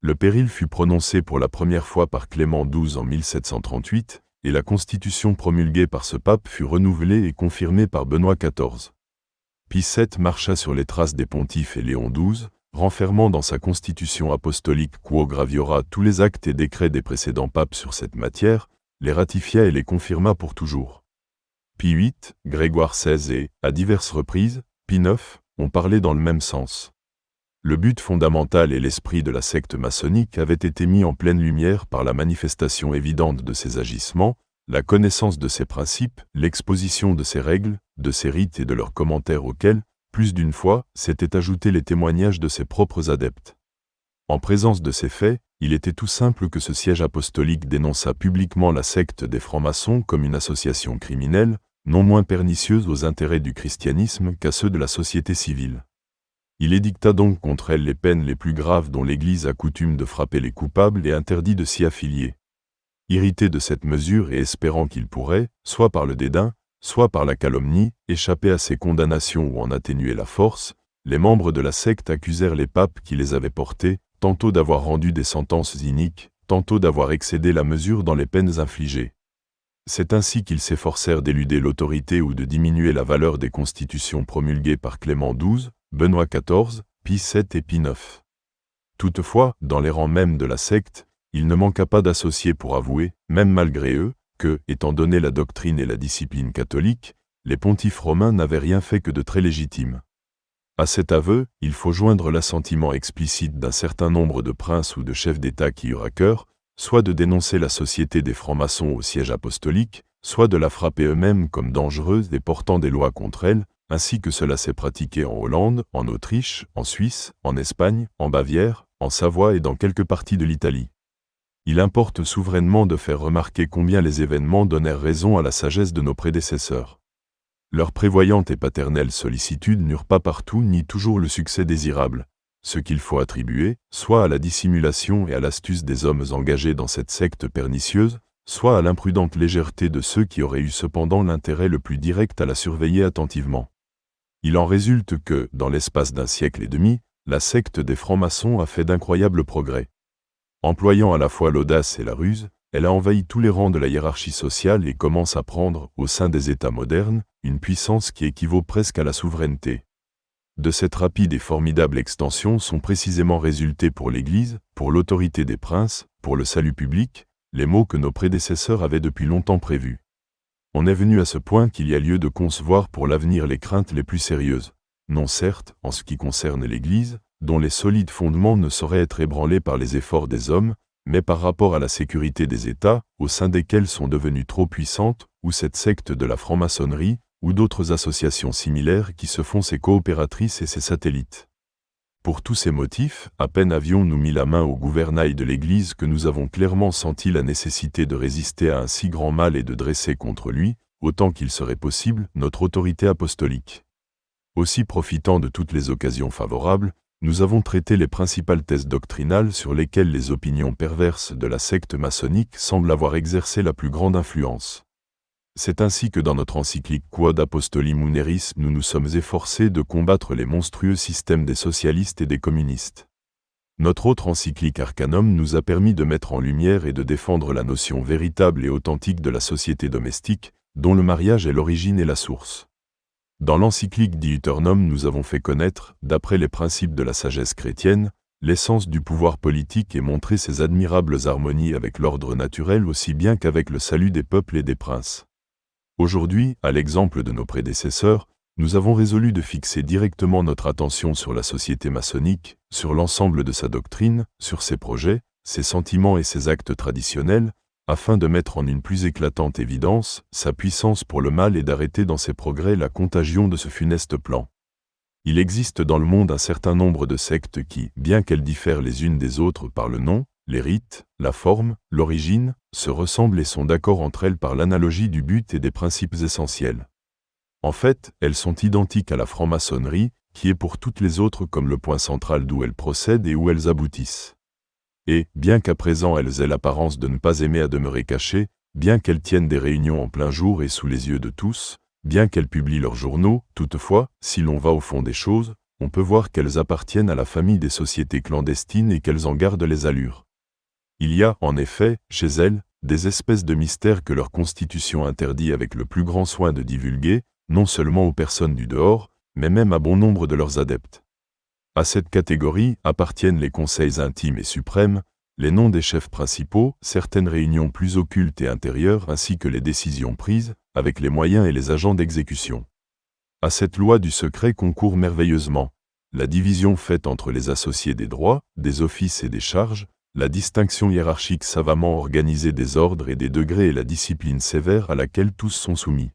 Le péril fut prononcé pour la première fois par Clément XII en 1738, et la constitution promulguée par ce pape fut renouvelée et confirmée par Benoît XIV. Pie VII marcha sur les traces des pontifes et Léon XII, renfermant dans sa constitution apostolique quo graviora tous les actes et décrets des précédents papes sur cette matière, les ratifia et les confirma pour toujours. Pie VIII, Grégoire XVI et, à diverses reprises, Pie IX, ont parlé dans le même sens. Le but fondamental et l'esprit de la secte maçonnique avaient été mis en pleine lumière par la manifestation évidente de ses agissements, la connaissance de ses principes, l'exposition de ses règles, de ses rites et de leurs commentaires auxquels, plus d'une fois, s'étaient ajoutés les témoignages de ses propres adeptes. En présence de ces faits, il était tout simple que ce siège apostolique dénonça publiquement la secte des francs-maçons comme une association criminelle, non moins pernicieuse aux intérêts du christianisme qu'à ceux de la société civile. Il édicta donc contre elle les peines les plus graves dont l'Église a coutume de frapper les coupables et interdit de s'y affilier. Irrité de cette mesure et espérant qu'il pourrait, soit par le dédain, soit par la calomnie, échapper à ces condamnations ou en atténuer la force, les membres de la secte accusèrent les papes qui les avaient portés, tantôt d'avoir rendu des sentences iniques, tantôt d'avoir excédé la mesure dans les peines infligées. C'est ainsi qu'ils s'efforcèrent d'éluder l'autorité ou de diminuer la valeur des constitutions promulguées par Clément XII, Benoît XIV, Pie VII et Pie IX. Toutefois, dans les rangs même de la secte, il ne manqua pas d'associés pour avouer, même malgré eux, que, étant donné la doctrine et la discipline catholique, les pontifes romains n'avaient rien fait que de très légitime. À cet aveu, il faut joindre l'assentiment explicite d'un certain nombre de princes ou de chefs d'État qui eurent à cœur, soit de dénoncer la société des francs-maçons au siège apostolique, soit de la frapper eux-mêmes comme dangereuse et portant des lois contre elle, ainsi que cela s'est pratiqué en Hollande, en Autriche, en Suisse, en Espagne, en Bavière, en Savoie et dans quelques parties de l'Italie. Il importe souverainement de faire remarquer combien les événements donnèrent raison à la sagesse de nos prédécesseurs. Leur prévoyante et paternelle sollicitude n'eurent pas partout ni toujours le succès désirable, ce qu'il faut attribuer, soit à la dissimulation et à l'astuce des hommes engagés dans cette secte pernicieuse, soit à l'imprudente légèreté de ceux qui auraient eu cependant l'intérêt le plus direct à la surveiller attentivement. Il en résulte que, dans l'espace d'un siècle et demi, la secte des francs-maçons a fait d'incroyables progrès. Employant à la fois l'audace et la ruse, elle a envahi tous les rangs de la hiérarchie sociale et commence à prendre, au sein des États modernes, une puissance qui équivaut presque à la souveraineté. De cette rapide et formidable extension sont précisément résultés pour l'Église, pour l'autorité des princes, pour le salut public, les maux que nos prédécesseurs avaient depuis longtemps prévus. On est venu à ce point qu'il y a lieu de concevoir pour l'avenir les craintes les plus sérieuses, non certes, en ce qui concerne l'Église, dont les solides fondements ne sauraient être ébranlés par les efforts des hommes, mais par rapport à la sécurité des États, au sein desquels sont devenues trop puissantes, ou cette secte de la franc-maçonnerie, ou d'autres associations similaires qui se font ses coopératrices et ses satellites. Pour tous ces motifs, à peine avions-nous mis la main au gouvernail de l'Église que nous avons clairement senti la nécessité de résister à un si grand mal et de dresser contre lui, autant qu'il serait possible, notre autorité apostolique. Aussi profitant de toutes les occasions favorables, nous avons traité les principales thèses doctrinales sur lesquelles les opinions perverses de la secte maçonnique semblent avoir exercé la plus grande influence. C'est ainsi que dans notre encyclique Quod Apostoli Muneris, nous nous sommes efforcés de combattre les monstrueux systèmes des socialistes et des communistes. Notre autre encyclique Arcanum nous a permis de mettre en lumière et de défendre la notion véritable et authentique de la société domestique, dont le mariage est l'origine et la source. Dans l'encyclique Diuternum, nous avons fait connaître, d'après les principes de la sagesse chrétienne, l'essence du pouvoir politique et montré ses admirables harmonies avec l'ordre naturel aussi bien qu'avec le salut des peuples et des princes. Aujourd'hui, à l'exemple de nos prédécesseurs, nous avons résolu de fixer directement notre attention sur la société maçonnique, sur l'ensemble de sa doctrine, sur ses projets, ses sentiments et ses actes traditionnels, afin de mettre en une plus éclatante évidence sa puissance pour le mal et d'arrêter dans ses progrès la contagion de ce funeste plan. Il existe dans le monde un certain nombre de sectes qui, bien qu'elles diffèrent les unes des autres par le nom, les rites, la forme, l'origine, se ressemblent et sont d'accord entre elles par l'analogie du but et des principes essentiels. En fait, elles sont identiques à la franc-maçonnerie, qui est pour toutes les autres comme le point central d'où elles procèdent et où elles aboutissent. Et, bien qu'à présent elles aient l'apparence de ne pas aimer à demeurer cachées, bien qu'elles tiennent des réunions en plein jour et sous les yeux de tous, bien qu'elles publient leurs journaux, toutefois, si l'on va au fond des choses, on peut voir qu'elles appartiennent à la famille des sociétés clandestines et qu'elles en gardent les allures. Il y a, en effet, chez elles, des espèces de mystères que leur constitution interdit avec le plus grand soin de divulguer, non seulement aux personnes du dehors, mais même à bon nombre de leurs adeptes. À cette catégorie appartiennent les conseils intimes et suprêmes, les noms des chefs principaux, certaines réunions plus occultes et intérieures ainsi que les décisions prises, avec les moyens et les agents d'exécution. À cette loi du secret concourt merveilleusement la division faite entre les associés des droits, des offices et des charges, la distinction hiérarchique savamment organisée des ordres et des degrés et la discipline sévère à laquelle tous sont soumis.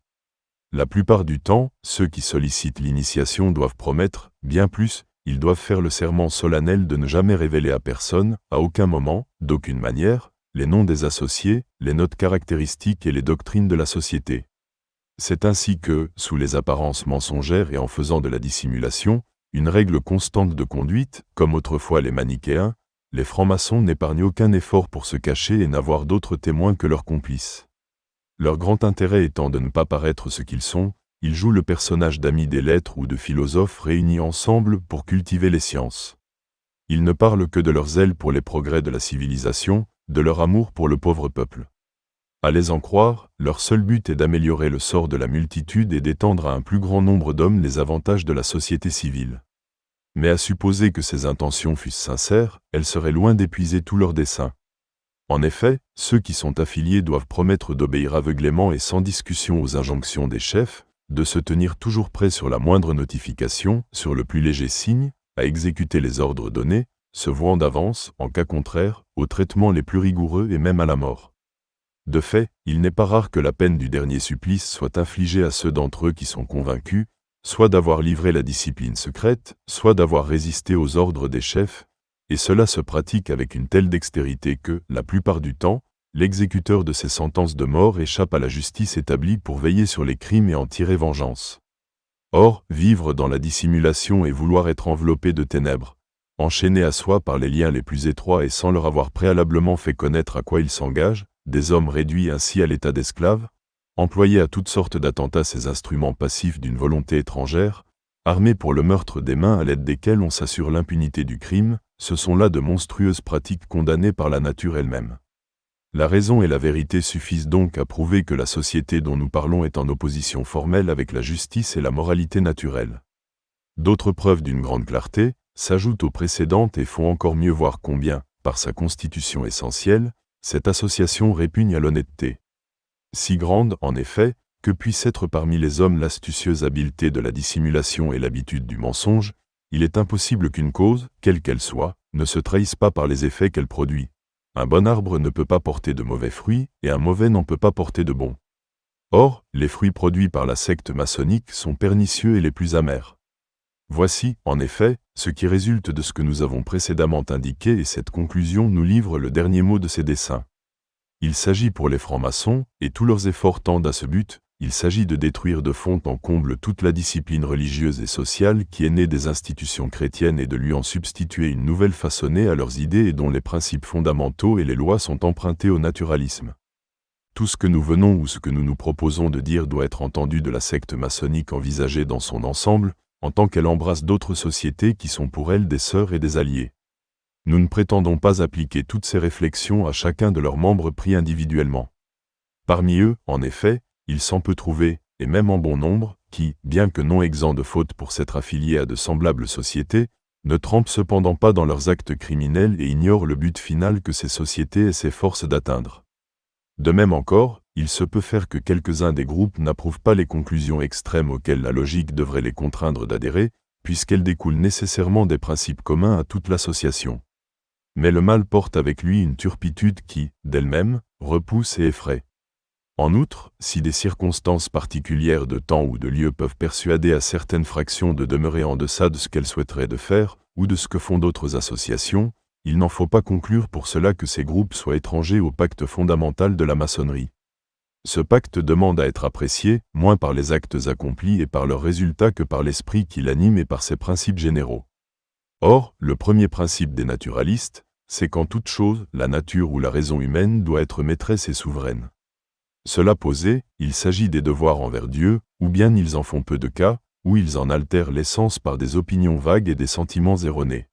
La plupart du temps, ceux qui sollicitent l'initiation doivent promettre, bien plus, ils doivent faire le serment solennel de ne jamais révéler à personne, à aucun moment, d'aucune manière, les noms des associés, les notes caractéristiques et les doctrines de la société. C'est ainsi que, sous les apparences mensongères et en faisant de la dissimulation, une règle constante de conduite, comme autrefois les manichéens, les francs-maçons n'épargnent aucun effort pour se cacher et n'avoir d'autres témoins que leurs complices. Leur grand intérêt étant de ne pas paraître ce qu'ils sont, ils jouent le personnage d'amis des lettres ou de philosophes réunis ensemble pour cultiver les sciences. Ils ne parlent que de leur zèle pour les progrès de la civilisation, de leur amour pour le pauvre peuple. À les en croire, leur seul but est d'améliorer le sort de la multitude et d'étendre à un plus grand nombre d'hommes les avantages de la société civile. Mais à supposer que ces intentions fussent sincères, elles seraient loin d'épuiser tous leurs desseins. En effet, ceux qui sont affiliés doivent promettre d'obéir aveuglément et sans discussion aux injonctions des chefs, de se tenir toujours prêts sur la moindre notification, sur le plus léger signe, à exécuter les ordres donnés, se vouant d'avance, en cas contraire, aux traitements les plus rigoureux et même à la mort. De fait, il n'est pas rare que la peine du dernier supplice soit infligée à ceux d'entre eux qui sont convaincus, soit d'avoir livré la discipline secrète, soit d'avoir résisté aux ordres des chefs, et cela se pratique avec une telle dextérité que, la plupart du temps, l'exécuteur de ces sentences de mort échappe à la justice établie pour veiller sur les crimes et en tirer vengeance. Or, vivre dans la dissimulation et vouloir être enveloppé de ténèbres, enchaîné à soi par les liens les plus étroits et sans leur avoir préalablement fait connaître à quoi ils s'engagent, des hommes réduits ainsi à l'état d'esclaves, employés à toutes sortes d'attentats ces instruments passifs d'une volonté étrangère, armés pour le meurtre des mains à l'aide desquelles on s'assure l'impunité du crime, ce sont là de monstrueuses pratiques condamnées par la nature elle-même. La raison et la vérité suffisent donc à prouver que la société dont nous parlons est en opposition formelle avec la justice et la moralité naturelle. D'autres preuves d'une grande clarté s'ajoutent aux précédentes et font encore mieux voir combien, par sa constitution essentielle, cette association répugne à l'honnêteté. Si grande, en effet, que puisse être parmi les hommes l'astucieuse habileté de la dissimulation et l'habitude du mensonge, il est impossible qu'une cause, quelle qu'elle soit, ne se trahisse pas par les effets qu'elle produit. un bon arbre ne peut pas porter de mauvais fruits, et un mauvais n'en peut pas porter de bons. Or, les fruits produits par la secte maçonnique sont pernicieux et les plus amers. Voici, en effet, ce qui résulte de ce que nous avons précédemment indiqué, et cette conclusion nous livre le dernier mot de ces desseins. Il s'agit pour les francs-maçons, et tous leurs efforts tendent à ce but, il s'agit de détruire de fond en comble toute la discipline religieuse et sociale qui est née des institutions chrétiennes et de lui en substituer une nouvelle façonnée à leurs idées et dont les principes fondamentaux et les lois sont empruntés au naturalisme. Tout ce que nous venons ou ce que nous nous proposons de dire doit être entendu de la secte maçonnique envisagée dans son ensemble, en tant qu'elle embrasse d'autres sociétés qui sont pour elle des sœurs et des alliés. Nous ne prétendons pas appliquer toutes ces réflexions à chacun de leurs membres pris individuellement. Parmi eux, en effet, il s'en peut trouver, et même en bon nombre, qui, bien que non exempts de fautes pour s'être affiliés à de semblables sociétés, ne trempent cependant pas dans leurs actes criminels et ignorent le but final que ces sociétés s'efforcent d'atteindre. De même encore, il se peut faire que quelques-uns des groupes n'approuvent pas les conclusions extrêmes auxquelles la logique devrait les contraindre d'adhérer, puisqu'elles découlent nécessairement des principes communs à toute l'association. Mais le mal porte avec lui une turpitude qui, d'elle-même, repousse et effraie. En outre, si des circonstances particulières de temps ou de lieu peuvent persuader à certaines fractions de demeurer en deçà de ce qu'elles souhaiteraient de faire, ou de ce que font d'autres associations, il n'en faut pas conclure pour cela que ces groupes soient étrangers au pacte fondamental de la maçonnerie. Ce pacte demande à être apprécié, moins par les actes accomplis et par leurs résultats que par l'esprit qui l'anime et par ses principes généraux. Or, le premier principe des naturalistes, c'est qu'en toute chose, la nature ou la raison humaine doit être maîtresse et souveraine. Cela posé, il s'agit des devoirs envers Dieu, ou bien ils en font peu de cas, ou ils en altèrent l'essence par des opinions vagues et des sentiments erronés.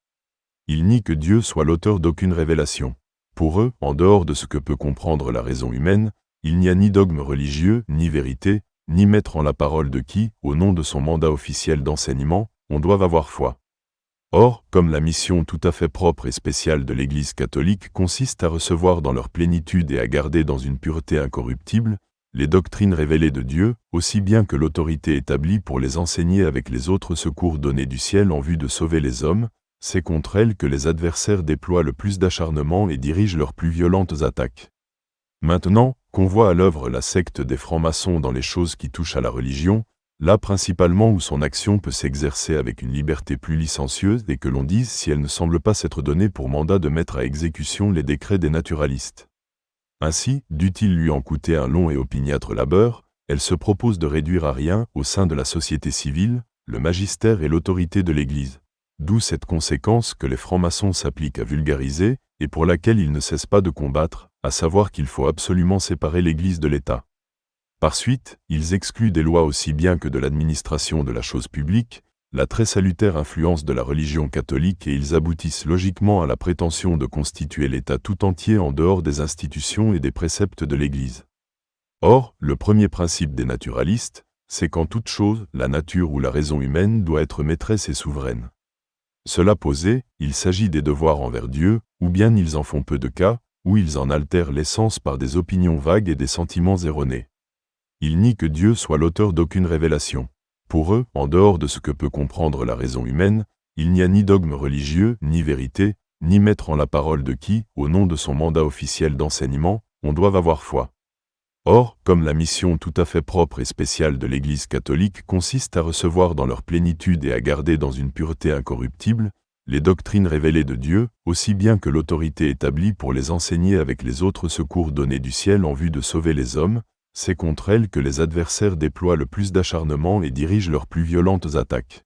Ils nient que Dieu soit l'auteur d'aucune révélation. Pour eux, en dehors de ce que peut comprendre la raison humaine, il n'y a ni dogme religieux, ni vérité, ni maître en la parole de qui, au nom de son mandat officiel d'enseignement, on doit avoir foi. Or, comme la mission tout à fait propre et spéciale de l'Église catholique consiste à recevoir dans leur plénitude et à garder dans une pureté incorruptible les doctrines révélées de Dieu, aussi bien que l'autorité établie pour les enseigner avec les autres secours donnés du ciel en vue de sauver les hommes, c'est contre elles que les adversaires déploient le plus d'acharnement et dirigent leurs plus violentes attaques. Maintenant, qu'on voit à l'œuvre la secte des francs-maçons dans les choses qui touchent à la religion, là principalement où son action peut s'exercer avec une liberté plus licencieuse et que l'on dise si elle ne semble pas s'être donnée pour mandat de mettre à exécution les décrets des naturalistes. Ainsi, dût-il lui en coûter un long et opiniâtre labeur, elle se propose de réduire à rien, au sein de la société civile, le magistère et l'autorité de l'Église. D'où cette conséquence que les francs-maçons s'appliquent à vulgariser, et pour laquelle ils ne cessent pas de combattre, à savoir qu'il faut absolument séparer l'Église de l'État. Par suite, ils excluent des lois aussi bien que de l'administration de la chose publique, la très salutaire influence de la religion catholique et ils aboutissent logiquement à la prétention de constituer l'État tout entier en dehors des institutions et des préceptes de l'Église. Or, le premier principe des naturalistes, c'est qu'en toute chose, la nature ou la raison humaine doit être maîtresse et souveraine. Cela posé, il s'agit des devoirs envers Dieu, ou bien ils en font peu de cas, ou ils en altèrent l'essence par des opinions vagues et des sentiments erronés. Ils nient que Dieu soit l'auteur d'aucune révélation. Pour eux, en dehors de ce que peut comprendre la raison humaine, il n'y a ni dogme religieux, ni vérité, ni maître en la parole de qui, au nom de son mandat officiel d'enseignement, on doit avoir foi. Or, comme la mission tout à fait propre et spéciale de l'Église catholique consiste à recevoir dans leur plénitude et à garder dans une pureté incorruptible, les doctrines révélées de Dieu, aussi bien que l'autorité établie pour les enseigner avec les autres secours donnés du ciel en vue de sauver les hommes, c'est contre elles que les adversaires déploient le plus d'acharnement et dirigent leurs plus violentes attaques.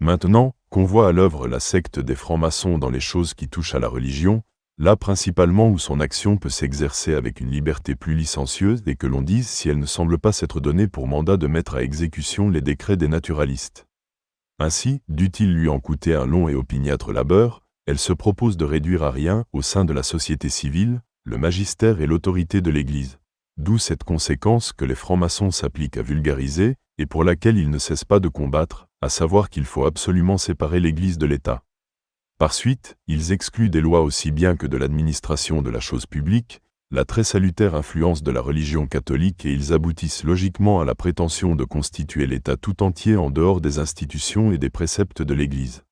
Maintenant, qu'on voit à l'œuvre la secte des francs-maçons dans les choses qui touchent à la religion, là principalement où son action peut s'exercer avec une liberté plus licencieuse et que l'on dise si elle ne semble pas s'être donnée pour mandat de mettre à exécution les décrets des naturalistes. Ainsi, dût-il lui en coûter un long et opiniâtre labeur, elle se propose de réduire à rien, au sein de la société civile, le magistère et l'autorité de l'Église. D'où cette conséquence que les francs-maçons s'appliquent à vulgariser, et pour laquelle ils ne cessent pas de combattre, à savoir qu'il faut absolument séparer l'Église de l'État. Par suite, ils excluent des lois aussi bien que de l'administration de la chose publique, la très salutaire influence de la religion catholique et ils aboutissent logiquement à la prétention de constituer l'État tout entier en dehors des institutions et des préceptes de l'Église.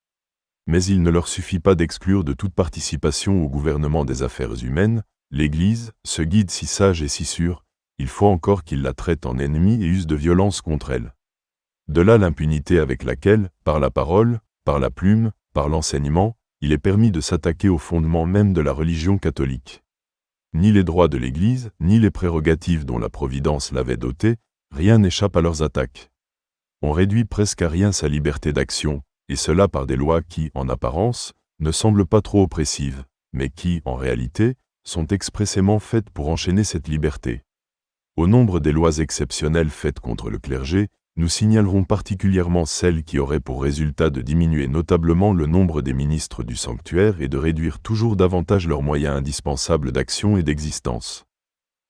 Mais il ne leur suffit pas d'exclure de toute participation au gouvernement des affaires humaines l'Église, ce guide si sage et si sûr, il faut encore qu'ils la traitent en ennemie et usent de violence contre elle. De là l'impunité avec laquelle, par la parole, par la plume, par l'enseignement, il est permis de s'attaquer au fondement même de la religion catholique. Ni les droits de l'Église, ni les prérogatives dont la Providence l'avait dotée, rien n'échappe à leurs attaques. On réduit presque à rien sa liberté d'action, et cela par des lois qui, en apparence, ne semblent pas trop oppressives, mais qui, en réalité, sont expressément faites pour enchaîner cette liberté. Au nombre des lois exceptionnelles faites contre le clergé, nous signalerons particulièrement celles qui auraient pour résultat de diminuer notablement le nombre des ministres du sanctuaire et de réduire toujours davantage leurs moyens indispensables d'action et d'existence.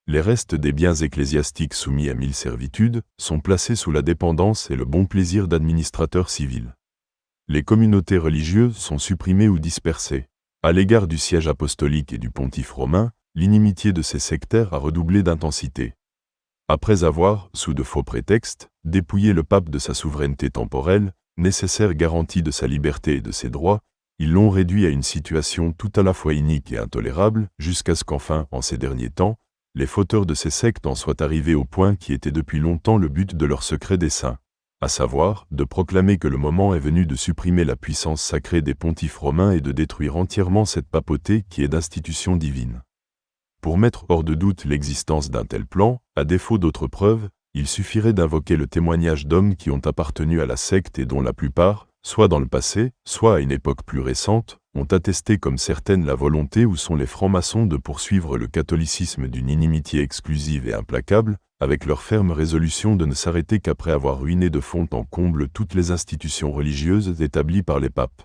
Les restes des biens ecclésiastiques soumis à 1000 servitudes sont placés sous la dépendance et le bon plaisir d'administrateurs civils. Les communautés religieuses sont supprimées ou dispersées. À l'égard du siège apostolique et du pontife romain, l'inimitié de ces sectaires a redoublé d'intensité. Après avoir, sous de faux prétextes, dépouillé le pape de sa souveraineté temporelle, nécessaire garantie de sa liberté et de ses droits, ils l'ont réduit à une situation tout à la fois inique et intolérable, jusqu'à ce qu'enfin, en ces derniers temps, les fauteurs de ces sectes en soient arrivés au point qui était depuis longtemps le but de leur secret dessein, à savoir, de proclamer que le moment est venu de supprimer la puissance sacrée des pontifes romains et de détruire entièrement cette papauté qui est d'institution divine. Pour mettre hors de doute l'existence d'un tel plan, à défaut d'autres preuves, il suffirait d'invoquer le témoignage d'hommes qui ont appartenu à la secte et dont la plupart, soit dans le passé, soit à une époque plus récente, ont attesté comme certaine la volonté où sont les francs-maçons de poursuivre le catholicisme d'une inimitié exclusive et implacable, avec leur ferme résolution de ne s'arrêter qu'après avoir ruiné de fond en comble toutes les institutions religieuses établies par les papes.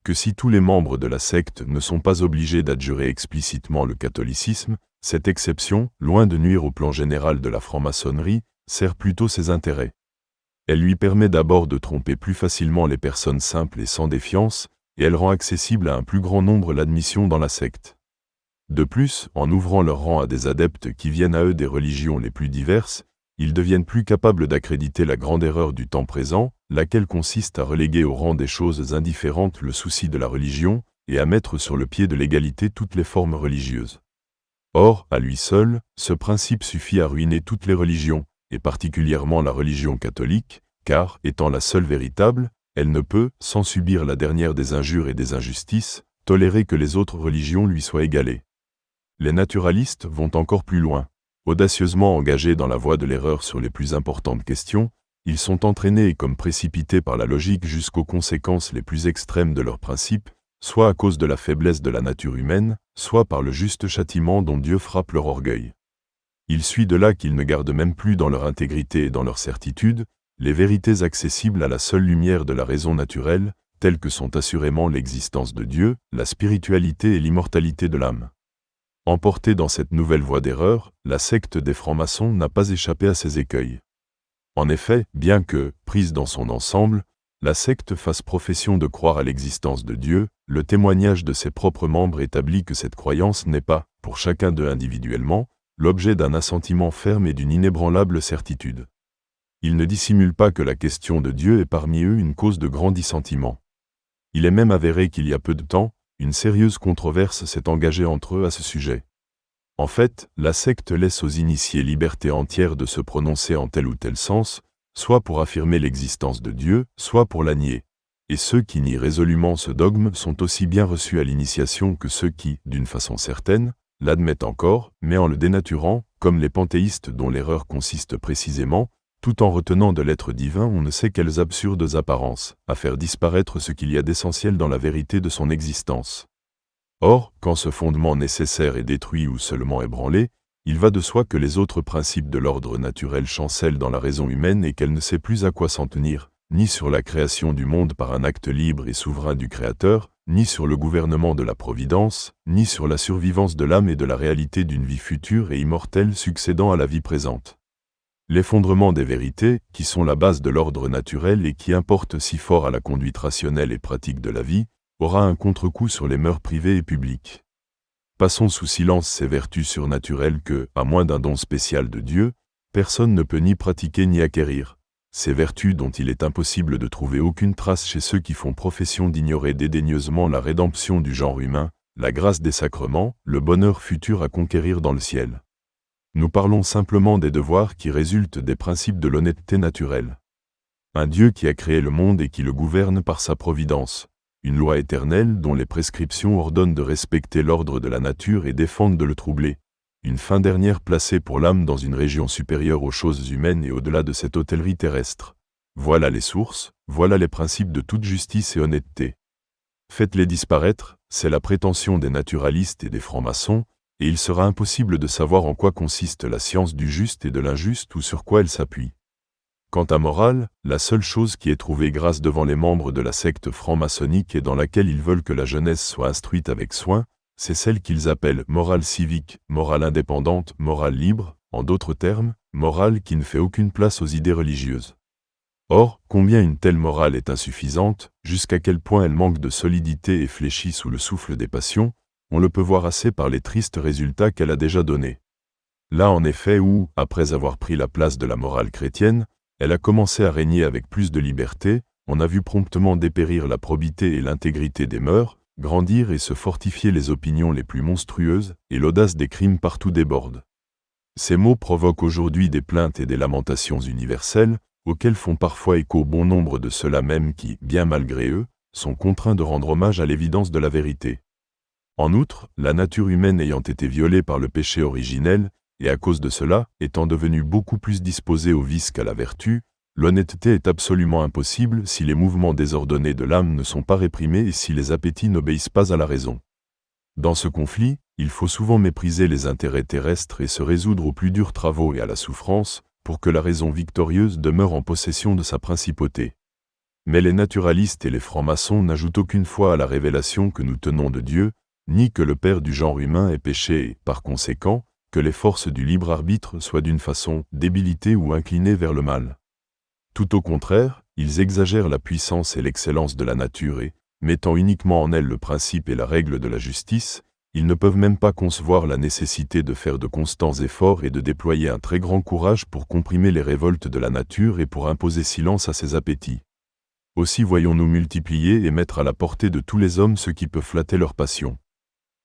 Que si tous les membres de la secte ne sont pas obligés d'adjurer explicitement le catholicisme, cette exception, loin de nuire au plan général de la franc-maçonnerie, sert plutôt ses intérêts. Elle lui permet d'abord de tromper plus facilement les personnes simples et sans défiance, et elle rend accessible à un plus grand nombre l'admission dans la secte. De plus, en ouvrant leur rang à des adeptes qui viennent à eux des religions les plus diverses, ils deviennent plus capables d'accréditer la grande erreur du temps présent, laquelle consiste à reléguer au rang des choses indifférentes le souci de la religion, et à mettre sur le pied de l'égalité toutes les formes religieuses. Or, à lui seul, ce principe suffit à ruiner toutes les religions, et particulièrement la religion catholique, car, étant la seule véritable, elle ne peut, sans subir la dernière des injures et des injustices, tolérer que les autres religions lui soient égalées. Les naturalistes vont encore plus loin. Audacieusement engagés dans la voie de l'erreur sur les plus importantes questions, ils sont entraînés et comme précipités par la logique jusqu'aux conséquences les plus extrêmes de leurs principes, soit à cause de la faiblesse de la nature humaine, soit par le juste châtiment dont Dieu frappe leur orgueil. Il suit de là qu'ils ne gardent même plus dans leur intégrité et dans leur certitude, les vérités accessibles à la seule lumière de la raison naturelle, telles que sont assurément l'existence de Dieu, la spiritualité et l'immortalité de l'âme. Emportée dans cette nouvelle voie d'erreur, la secte des francs-maçons n'a pas échappé à ces écueils. En effet, bien que, prise dans son ensemble, la secte fasse profession de croire à l'existence de Dieu, le témoignage de ses propres membres établit que cette croyance n'est pas, pour chacun d'eux individuellement, l'objet d'un assentiment ferme et d'une inébranlable certitude. Ils ne dissimulent pas que la question de Dieu est parmi eux une cause de grand dissentiment. Il est même avéré qu'il y a peu de temps, une sérieuse controverse s'est engagée entre eux à ce sujet. En fait, la secte laisse aux initiés liberté entière de se prononcer en tel ou tel sens, soit pour affirmer l'existence de Dieu, soit pour la nier. Et ceux qui nient résolument ce dogme sont aussi bien reçus à l'initiation que ceux qui, d'une façon certaine, l'admettent encore, mais en le dénaturant, comme les panthéistes dont l'erreur consiste précisément, tout en retenant de l'être divin on ne sait quelles absurdes apparences, à faire disparaître ce qu'il y a d'essentiel dans la vérité de son existence. Or, quand ce fondement nécessaire est détruit ou seulement ébranlé, il va de soi que les autres principes de l'ordre naturel chancellent dans la raison humaine et qu'elle ne sait plus à quoi s'en tenir, ni sur la création du monde par un acte libre et souverain du Créateur, ni sur le gouvernement de la Providence, ni sur la survivance de l'âme et de la réalité d'une vie future et immortelle succédant à la vie présente. L'effondrement des vérités, qui sont la base de l'ordre naturel et qui importent si fort à la conduite rationnelle et pratique de la vie, aura un contre-coup sur les mœurs privées et publiques. Passons sous silence ces vertus surnaturelles que, à moins d'un don spécial de Dieu, personne ne peut ni pratiquer ni acquérir, ces vertus dont il est impossible de trouver aucune trace chez ceux qui font profession d'ignorer dédaigneusement la rédemption du genre humain, la grâce des sacrements, le bonheur futur à conquérir dans le ciel. Nous parlons simplement des devoirs qui résultent des principes de l'honnêteté naturelle. Un Dieu qui a créé le monde et qui le gouverne par sa providence, une loi éternelle dont les prescriptions ordonnent de respecter l'ordre de la nature et défendent de le troubler, une fin dernière placée pour l'âme dans une région supérieure aux choses humaines et au-delà de cette hôtellerie terrestre. Voilà les sources, voilà les principes de toute justice et honnêteté. Faites-les disparaître, c'est la prétention des naturalistes et des francs-maçons, et il sera impossible de savoir en quoi consiste la science du juste et de l'injuste ou sur quoi elle s'appuie. Quant à morale, la seule chose qui est trouvée grâce devant les membres de la secte franc-maçonnique et dans laquelle ils veulent que la jeunesse soit instruite avec soin, c'est celle qu'ils appellent morale civique, morale indépendante, morale libre, en d'autres termes, morale qui ne fait aucune place aux idées religieuses. Or, combien une telle morale est insuffisante, jusqu'à quel point elle manque de solidité et fléchit sous le souffle des passions, on le peut voir assez par les tristes résultats qu'elle a déjà donnés. Là en effet où, après avoir pris la place de la morale chrétienne, elle a commencé à régner avec plus de liberté, on a vu promptement dépérir la probité et l'intégrité des mœurs, grandir et se fortifier les opinions les plus monstrueuses, et l'audace des crimes partout déborde. Ces mots provoquent aujourd'hui des plaintes et des lamentations universelles, auxquelles font parfois écho bon nombre de ceux-là même qui, bien malgré eux, sont contraints de rendre hommage à l'évidence de la vérité. En outre, la nature humaine ayant été violée par le péché originel, et à cause de cela, étant devenue beaucoup plus disposée au vice qu'à la vertu, l'honnêteté est absolument impossible si les mouvements désordonnés de l'âme ne sont pas réprimés et si les appétits n'obéissent pas à la raison. Dans ce conflit, il faut souvent mépriser les intérêts terrestres et se résoudre aux plus durs travaux et à la souffrance, pour que la raison victorieuse demeure en possession de sa principauté. Mais les naturalistes et les francs-maçons n'ajoutent aucune foi à la révélation que nous tenons de Dieu, ni que le Père du genre humain est péché et, par conséquent, que les forces du libre arbitre soient d'une façon débilitées ou inclinées vers le mal. Tout au contraire, ils exagèrent la puissance et l'excellence de la nature et, mettant uniquement en elle le principe et la règle de la justice, ils ne peuvent même pas concevoir la nécessité de faire de constants efforts et de déployer un très grand courage pour comprimer les révoltes de la nature et pour imposer silence à ses appétits. Aussi voyons-nous multiplier et mettre à la portée de tous les hommes ce qui peut flatter leur passion.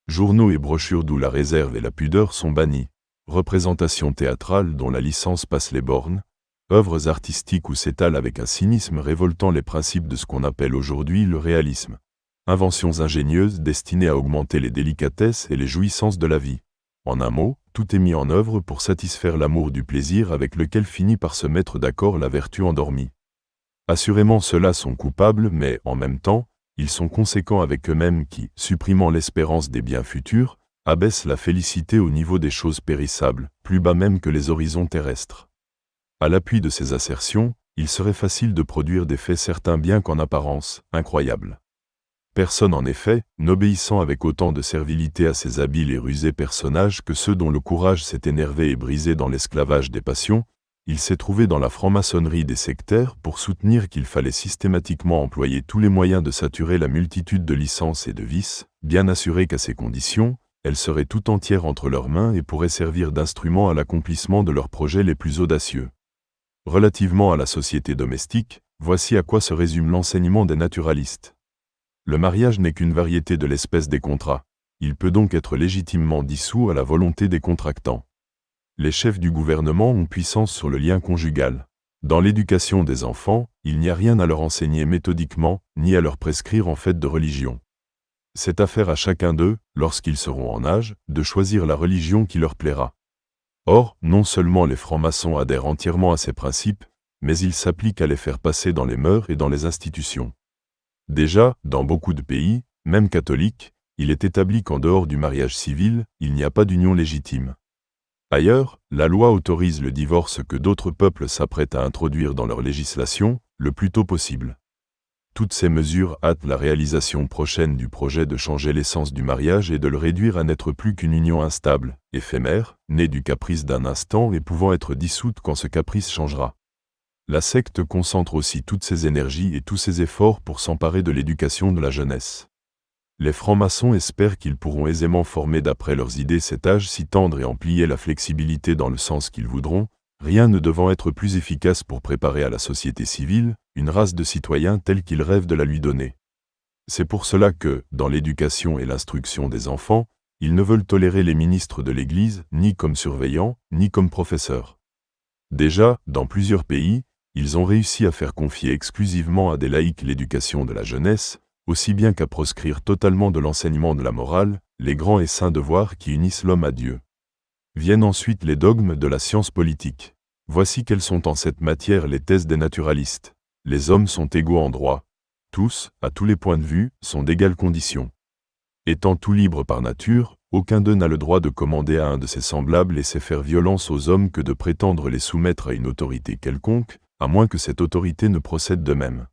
Journaux et brochures d'où la réserve et la pudeur sont bannis, représentations théâtrales dont la licence passe les bornes, œuvres artistiques où s'étalent avec un cynisme révoltant les principes de ce qu'on appelle aujourd'hui le réalisme, inventions ingénieuses destinées à augmenter les délicatesses et les jouissances de la vie. En un mot, tout est mis en œuvre pour satisfaire l'amour du plaisir avec lequel finit par se mettre d'accord la vertu endormie. Assurément ceux-là sont coupables, mais, en même temps, ils sont conséquents avec eux-mêmes qui, supprimant l'espérance des biens futurs, abaissent la félicité au niveau des choses périssables, plus bas même que les horizons terrestres. À l'appui de ces assertions, il serait facile de produire des faits certains bien qu'en apparence, incroyables. Personne en effet, n'obéissant avec autant de servilité à ces habiles et rusés personnages que ceux dont le courage s'est énervé et brisé dans l'esclavage des passions, il s'est trouvé dans la franc-maçonnerie des sectaires pour soutenir qu'il fallait systématiquement employer tous les moyens de saturer la multitude de licences et de vices, bien assuré qu'à ces conditions, elle serait tout entière entre leurs mains et pourrait servir d'instrument à l'accomplissement de leurs projets les plus audacieux. Relativement à la société domestique, voici à quoi se résume l'enseignement des naturalistes. Le mariage n'est qu'une variété de l'espèce des contrats. Il peut donc être légitimement dissous à la volonté des contractants. Les chefs du gouvernement ont puissance sur le lien conjugal. Dans l'éducation des enfants, il n'y a rien à leur enseigner méthodiquement, ni à leur prescrire en fait de religion. C'est affaire à chacun d'eux, lorsqu'ils seront en âge, de choisir la religion qui leur plaira. Or, non seulement les francs-maçons adhèrent entièrement à ces principes, mais ils s'appliquent à les faire passer dans les mœurs et dans les institutions. Déjà, dans beaucoup de pays, même catholiques, il est établi qu'en dehors du mariage civil, il n'y a pas d'union légitime. Ailleurs, la loi autorise le divorce que d'autres peuples s'apprêtent à introduire dans leur législation, le plus tôt possible. Toutes ces mesures hâtent la réalisation prochaine du projet de changer l'essence du mariage et de le réduire à n'être plus qu'une union instable, éphémère, née du caprice d'un instant et pouvant être dissoute quand ce caprice changera. La secte concentre aussi toutes ses énergies et tous ses efforts pour s'emparer de l'éducation de la jeunesse. Les francs-maçons espèrent qu'ils pourront aisément former d'après leurs idées cet âge si tendre et en plier la flexibilité dans le sens qu'ils voudront, rien ne devant être plus efficace pour préparer à la société civile une race de citoyens tels qu'ils rêvent de la lui donner. C'est pour cela que, dans l'éducation et l'instruction des enfants, ils ne veulent tolérer les ministres de l'Église ni comme surveillants, ni comme professeurs. Déjà, dans plusieurs pays, ils ont réussi à faire confier exclusivement à des laïcs l'éducation de la jeunesse, aussi bien qu'à proscrire totalement de l'enseignement de la morale, les grands et saints devoirs qui unissent l'homme à Dieu. Viennent ensuite les dogmes de la science politique. Voici quelles sont en cette matière les thèses des naturalistes. Les hommes sont égaux en droit. Tous, à tous les points de vue, sont d'égales conditions. Étant tout libres par nature, aucun d'eux n'a le droit de commander à un de ses semblables et c'est faire violence aux hommes que de prétendre les soumettre à une autorité quelconque, à moins que cette autorité ne procède d'eux-mêmes.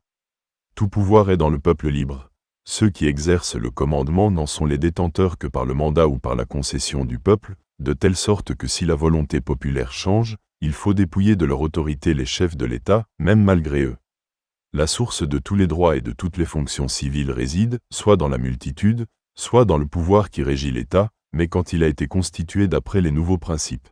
Tout pouvoir est dans le peuple libre. Ceux qui exercent le commandement n'en sont les détenteurs que par le mandat ou par la concession du peuple, de telle sorte que si la volonté populaire change, il faut dépouiller de leur autorité les chefs de l'État, même malgré eux. La source de tous les droits et de toutes les fonctions civiles réside, soit dans la multitude, soit dans le pouvoir qui régit l'État, mais quand il a été constitué d'après les nouveaux principes.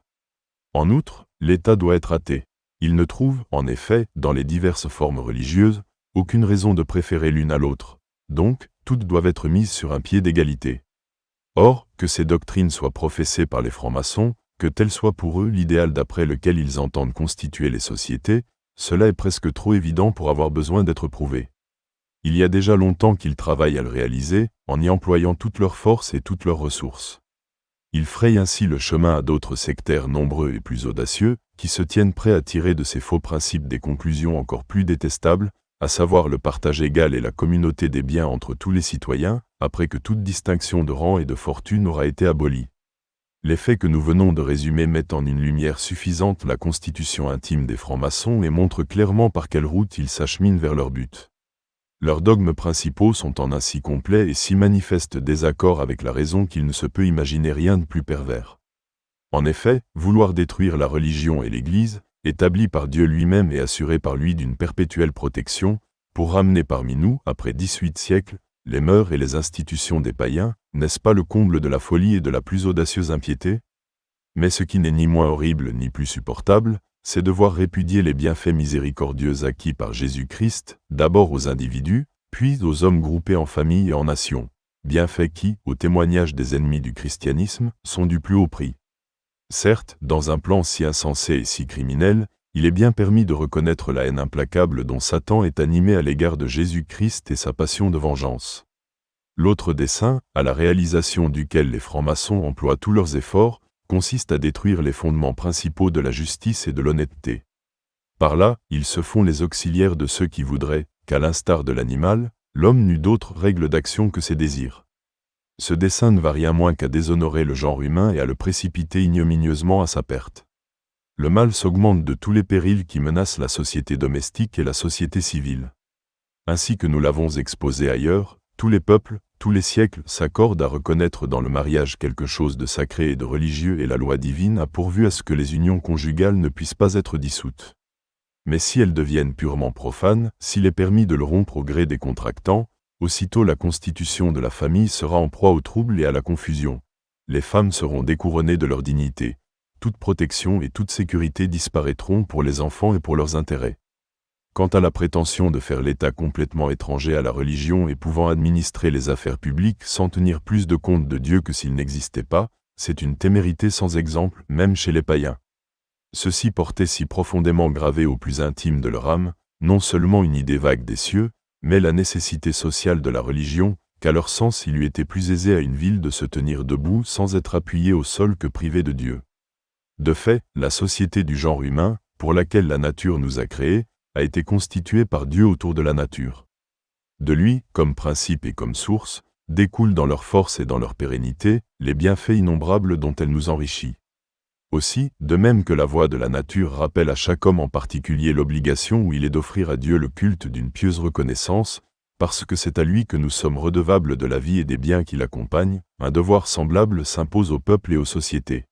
En outre, l'État doit être athée. Il ne trouve, en effet, dans les diverses formes religieuses, aucune raison de préférer l'une à l'autre. Donc, toutes doivent être mises sur un pied d'égalité. Or, que ces doctrines soient professées par les francs-maçons, que tel soit pour eux l'idéal d'après lequel ils entendent constituer les sociétés, cela est presque trop évident pour avoir besoin d'être prouvé. Il y a déjà longtemps qu'ils travaillent à le réaliser, en y employant toutes leurs forces et toutes leurs ressources. Ils frayent ainsi le chemin à d'autres sectaires nombreux et plus audacieux, qui se tiennent prêts à tirer de ces faux principes des conclusions encore plus détestables, à savoir le partage égal et la communauté des biens entre tous les citoyens, après que toute distinction de rang et de fortune aura été abolie. Les faits que nous venons de résumer mettent en une lumière suffisante la constitution intime des francs-maçons et montrent clairement par quelle route ils s'acheminent vers leur but. Leurs dogmes principaux sont en un si complet et si manifeste désaccord avec la raison qu'il ne se peut imaginer rien de plus pervers. En effet, vouloir détruire la religion et l'Église, établie par Dieu lui-même et assurée par lui d'une perpétuelle protection, pour ramener parmi nous, après 18 siècles, les mœurs et les institutions des païens, n'est-ce pas le comble de la folie et de la plus audacieuse impiété? Mais ce qui n'est ni moins horrible ni plus supportable, c'est de voir répudier les bienfaits miséricordieux acquis par Jésus-Christ, d'abord aux individus, puis aux hommes groupés en famille et en nations, bienfaits qui, au témoignage des ennemis du christianisme, sont du plus haut prix. Certes, dans un plan si insensé et si criminel, il est bien permis de reconnaître la haine implacable dont Satan est animé à l'égard de Jésus-Christ et sa passion de vengeance. L'autre dessein, à la réalisation duquel les francs-maçons emploient tous leurs efforts, consiste à détruire les fondements principaux de la justice et de l'honnêteté. Par là, ils se font les auxiliaires de ceux qui voudraient, qu'à l'instar de l'animal, l'homme n'eût d'autre règle d'action que ses désirs. Ce dessein ne va rien moins qu'à déshonorer le genre humain et à le précipiter ignominieusement à sa perte. Le mal s'augmente de tous les périls qui menacent la société domestique et la société civile. Ainsi que nous l'avons exposé ailleurs, tous les peuples, tous les siècles s'accordent à reconnaître dans le mariage quelque chose de sacré et de religieux et la loi divine a pourvu à ce que les unions conjugales ne puissent pas être dissoutes. Mais si elles deviennent purement profanes, s'il est permis de le rompre au gré des contractants, aussitôt la constitution de la famille sera en proie au trouble et à la confusion. Les femmes seront découronnées de leur dignité. Toute protection et toute sécurité disparaîtront pour les enfants et pour leurs intérêts. Quant à la prétention de faire l'État complètement étranger à la religion et pouvant administrer les affaires publiques sans tenir plus de compte de Dieu que s'il n'existait pas, c'est une témérité sans exemple, même chez les païens. Ceux-ci portaient si profondément gravée au plus intime de leur âme, non seulement une idée vague des cieux, mais la nécessité sociale de la religion, qu'à leur sens il lui était plus aisé à une ville de se tenir debout sans être appuyé au sol que privé de Dieu. De fait, la société du genre humain, pour laquelle la nature nous a créés, a été constituée par Dieu autour de la nature. De lui, comme principe et comme source, découlent dans leur force et dans leur pérennité, les bienfaits innombrables dont elle nous enrichit. Aussi, de même que la voix de la nature rappelle à chaque homme en particulier l'obligation où il est d'offrir à Dieu le culte d'une pieuse reconnaissance, parce que c'est à lui que nous sommes redevables de la vie et des biens qui l'accompagnent, un devoir semblable s'impose au peuple et aux sociétés.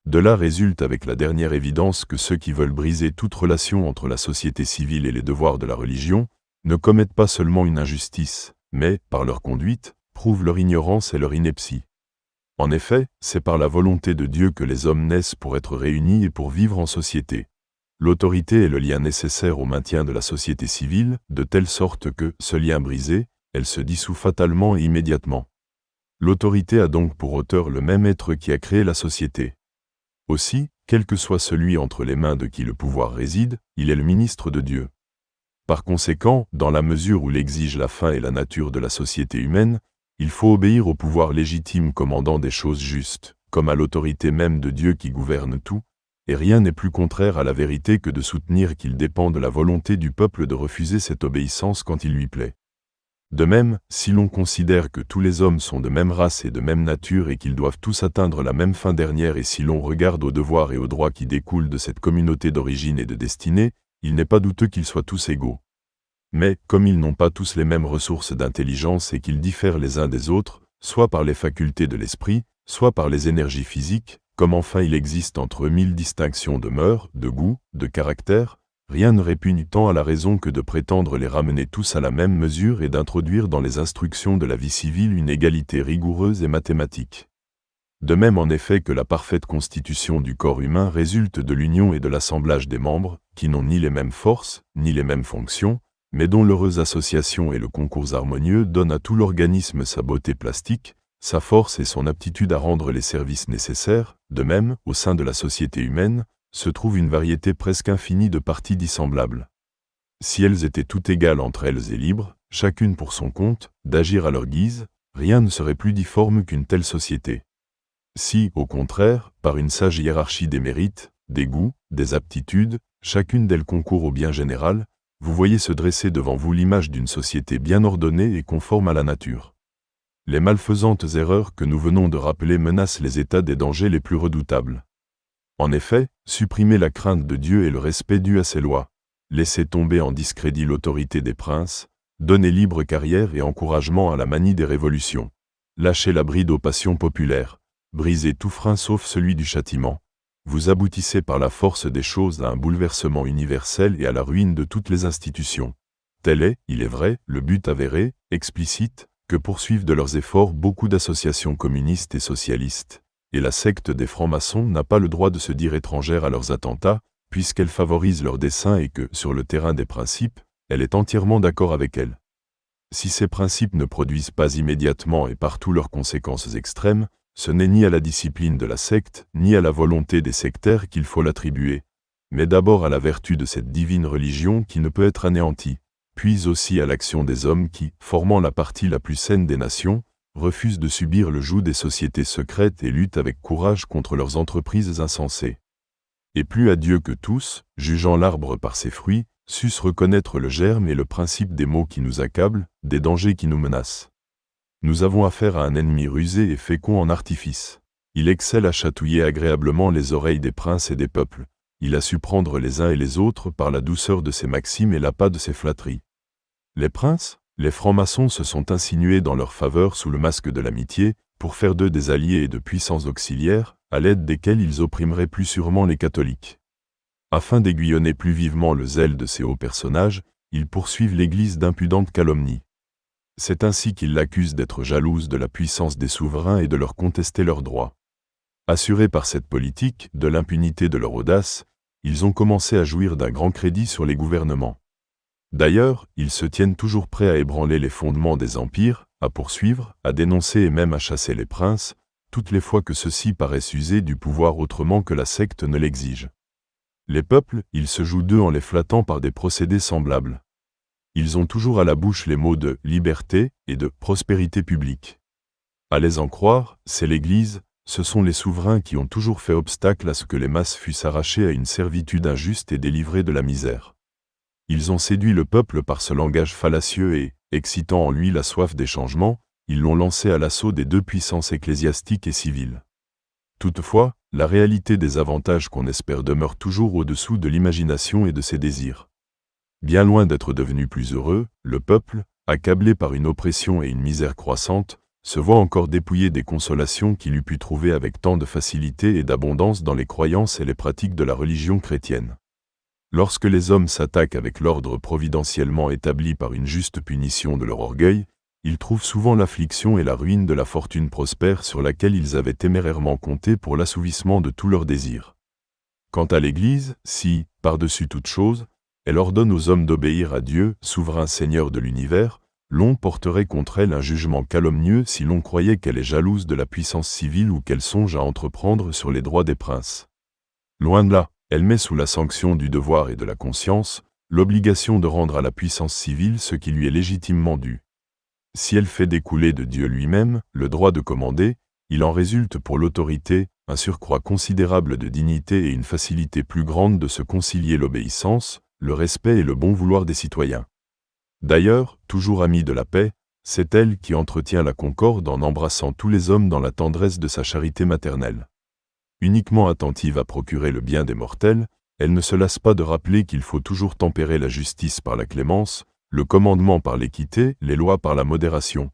De là résulte avec la dernière évidence que ceux qui veulent briser toute relation entre la société civile et les devoirs de la religion, ne commettent pas seulement une injustice, mais, par leur conduite, prouvent leur ignorance et leur ineptie. En effet, c'est par la volonté de Dieu que les hommes naissent pour être réunis et pour vivre en société. L'autorité est le lien nécessaire au maintien de la société civile, de telle sorte que, ce lien brisé, elle se dissout fatalement et immédiatement. L'autorité a donc pour auteur le même être qui a créé la société. Aussi, quel que soit celui entre les mains de qui le pouvoir réside, il est le ministre de Dieu. Par conséquent, dans la mesure où l'exige la fin et la nature de la société humaine, il faut obéir au pouvoir légitime commandant des choses justes, comme à l'autorité même de Dieu qui gouverne tout, et rien n'est plus contraire à la vérité que de soutenir qu'il dépend de la volonté du peuple de refuser cette obéissance quand il lui plaît. De même, si l'on considère que tous les hommes sont de même race et de même nature et qu'ils doivent tous atteindre la même fin dernière, et si l'on regarde aux devoirs et aux droits qui découlent de cette communauté d'origine et de destinée, il n'est pas douteux qu'ils soient tous égaux. Mais, comme ils n'ont pas tous les mêmes ressources d'intelligence et qu'ils diffèrent les uns des autres, soit par les facultés de l'esprit, soit par les énergies physiques, comme enfin il existe entre eux 1000 distinctions de mœurs, de goût, de caractère, rien ne répugne tant à la raison que de prétendre les ramener tous à la même mesure et d'introduire dans les instructions de la vie civile une égalité rigoureuse et mathématique. De même en effet que la parfaite constitution du corps humain résulte de l'union et de l'assemblage des membres, qui n'ont ni les mêmes forces, ni les mêmes fonctions, mais dont l'heureuse association et le concours harmonieux donnent à tout l'organisme sa beauté plastique, sa force et son aptitude à rendre les services nécessaires. De même, au sein de la société humaine, se trouve une variété presque infinie de parties dissemblables. Si elles étaient toutes égales entre elles et libres, chacune pour son compte, d'agir à leur guise, rien ne serait plus difforme qu'une telle société. Si, au contraire, par une sage hiérarchie des mérites, des goûts, des aptitudes, chacune d'elles concourt au bien général, vous voyez se dresser devant vous l'image d'une société bien ordonnée et conforme à la nature. Les malfaisantes erreurs que nous venons de rappeler menacent les états des dangers les plus redoutables. En effet, supprimer la crainte de Dieu et le respect dû à ses lois, laisser tomber en discrédit l'autorité des princes, donner libre carrière et encouragement à la manie des révolutions, lâcher la bride aux passions populaires, briser tout frein sauf celui du châtiment, vous aboutissez par la force des choses à un bouleversement universel et à la ruine de toutes les institutions. Tel est, il est vrai, le but avéré, explicite, que poursuivent de leurs efforts beaucoup d'associations communistes et socialistes, et la secte des francs-maçons n'a pas le droit de se dire étrangère à leurs attentats, puisqu'elle favorise leurs desseins et que, sur le terrain des principes, elle est entièrement d'accord avec elles. Si ces principes ne produisent pas immédiatement et partout leurs conséquences extrêmes, ce n'est ni à la discipline de la secte, ni à la volonté des sectaires qu'il faut l'attribuer, mais d'abord à la vertu de cette divine religion qui ne peut être anéantie, puis aussi à l'action des hommes qui, formant la partie la plus saine des nations, refusent de subir le joug des sociétés secrètes et luttent avec courage contre leurs entreprises insensées. Et plus à Dieu que tous, jugeant l'arbre par ses fruits, sussent reconnaître le germe et le principe des maux qui nous accablent, des dangers qui nous menacent. Nous avons affaire à un ennemi rusé et fécond en artifice. Il excelle à chatouiller agréablement les oreilles des princes et des peuples. Il a su prendre les uns et les autres par la douceur de ses maximes et l'appât de ses flatteries. Les princes, les francs-maçons se sont insinués dans leur faveur sous le masque de l'amitié, pour faire d'eux des alliés et de puissants auxiliaires, à l'aide desquels ils opprimeraient plus sûrement les catholiques. Afin d'aiguillonner plus vivement le zèle de ces hauts personnages, ils poursuivent l'Église d'impudentes calomnies. C'est ainsi qu'ils l'accusent d'être jalouse de la puissance des souverains et de leur contester leurs droits. Assurés par cette politique, de l'impunité de leur audace, ils ont commencé à jouir d'un grand crédit sur les gouvernements. D'ailleurs, ils se tiennent toujours prêts à ébranler les fondements des empires, à poursuivre, à dénoncer et même à chasser les princes, toutes les fois que ceux-ci paraissent user du pouvoir autrement que la secte ne l'exige. Les peuples, ils se jouent d'eux en les flattant par des procédés semblables. Ils ont toujours à la bouche les mots de « liberté » et de « prospérité publique ». À les en croire, c'est l'Église, ce sont les souverains qui ont toujours fait obstacle à ce que les masses fussent arrachées à une servitude injuste et délivrées de la misère. Ils ont séduit le peuple par ce langage fallacieux et, excitant en lui la soif des changements, ils l'ont lancé à l'assaut des deux puissances ecclésiastiques et civiles. Toutefois, la réalité des avantages qu'on espère demeure toujours au-dessous de l'imagination et de ses désirs. Bien loin d'être devenu plus heureux, le peuple, accablé par une oppression et une misère croissante, se voit encore dépouillé des consolations qu'il eût pu trouver avec tant de facilité et d'abondance dans les croyances et les pratiques de la religion chrétienne. Lorsque les hommes s'attaquent avec l'ordre providentiellement établi par une juste punition de leur orgueil, ils trouvent souvent l'affliction et la ruine de la fortune prospère sur laquelle ils avaient témérairement compté pour l'assouvissement de tous leurs désirs. Quant à l'Église, si, par-dessus toute chose, elle ordonne aux hommes d'obéir à Dieu, souverain Seigneur de l'univers, l'on porterait contre elle un jugement calomnieux si l'on croyait qu'elle est jalouse de la puissance civile ou qu'elle songe à entreprendre sur les droits des princes. Loin de là, elle met sous la sanction du devoir et de la conscience l'obligation de rendre à la puissance civile ce qui lui est légitimement dû. Si elle fait découler de Dieu lui-même le droit de commander, il en résulte pour l'autorité un surcroît considérable de dignité et une facilité plus grande de se concilier l'obéissance, le respect et le bon vouloir des citoyens. D'ailleurs, toujours amie de la paix, c'est elle qui entretient la concorde en embrassant tous les hommes dans la tendresse de sa charité maternelle. Uniquement attentive à procurer le bien des mortels, elle ne se lasse pas de rappeler qu'il faut toujours tempérer la justice par la clémence, le commandement par l'équité, les lois par la modération,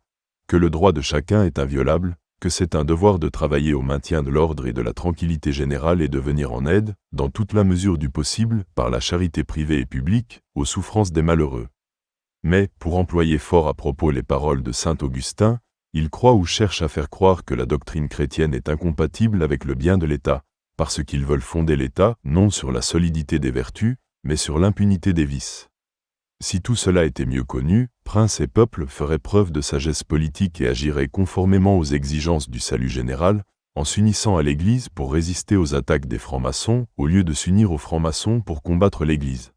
que le droit de chacun est inviolable, que c'est un devoir de travailler au maintien de l'ordre et de la tranquillité générale et de venir en aide, dans toute la mesure du possible, par la charité privée et publique, aux souffrances des malheureux. Mais, pour employer fort à propos les paroles de saint Augustin, il croit ou cherche à faire croire que la doctrine chrétienne est incompatible avec le bien de l'État, parce qu'ils veulent fonder l'État non sur la solidité des vertus, mais sur l'impunité des vices. Si tout cela était mieux connu, princes et peuples feraient preuve de sagesse politique et agiraient conformément aux exigences du salut général, en s'unissant à l'Église pour résister aux attaques des francs-maçons, au lieu de s'unir aux francs-maçons pour combattre l'Église.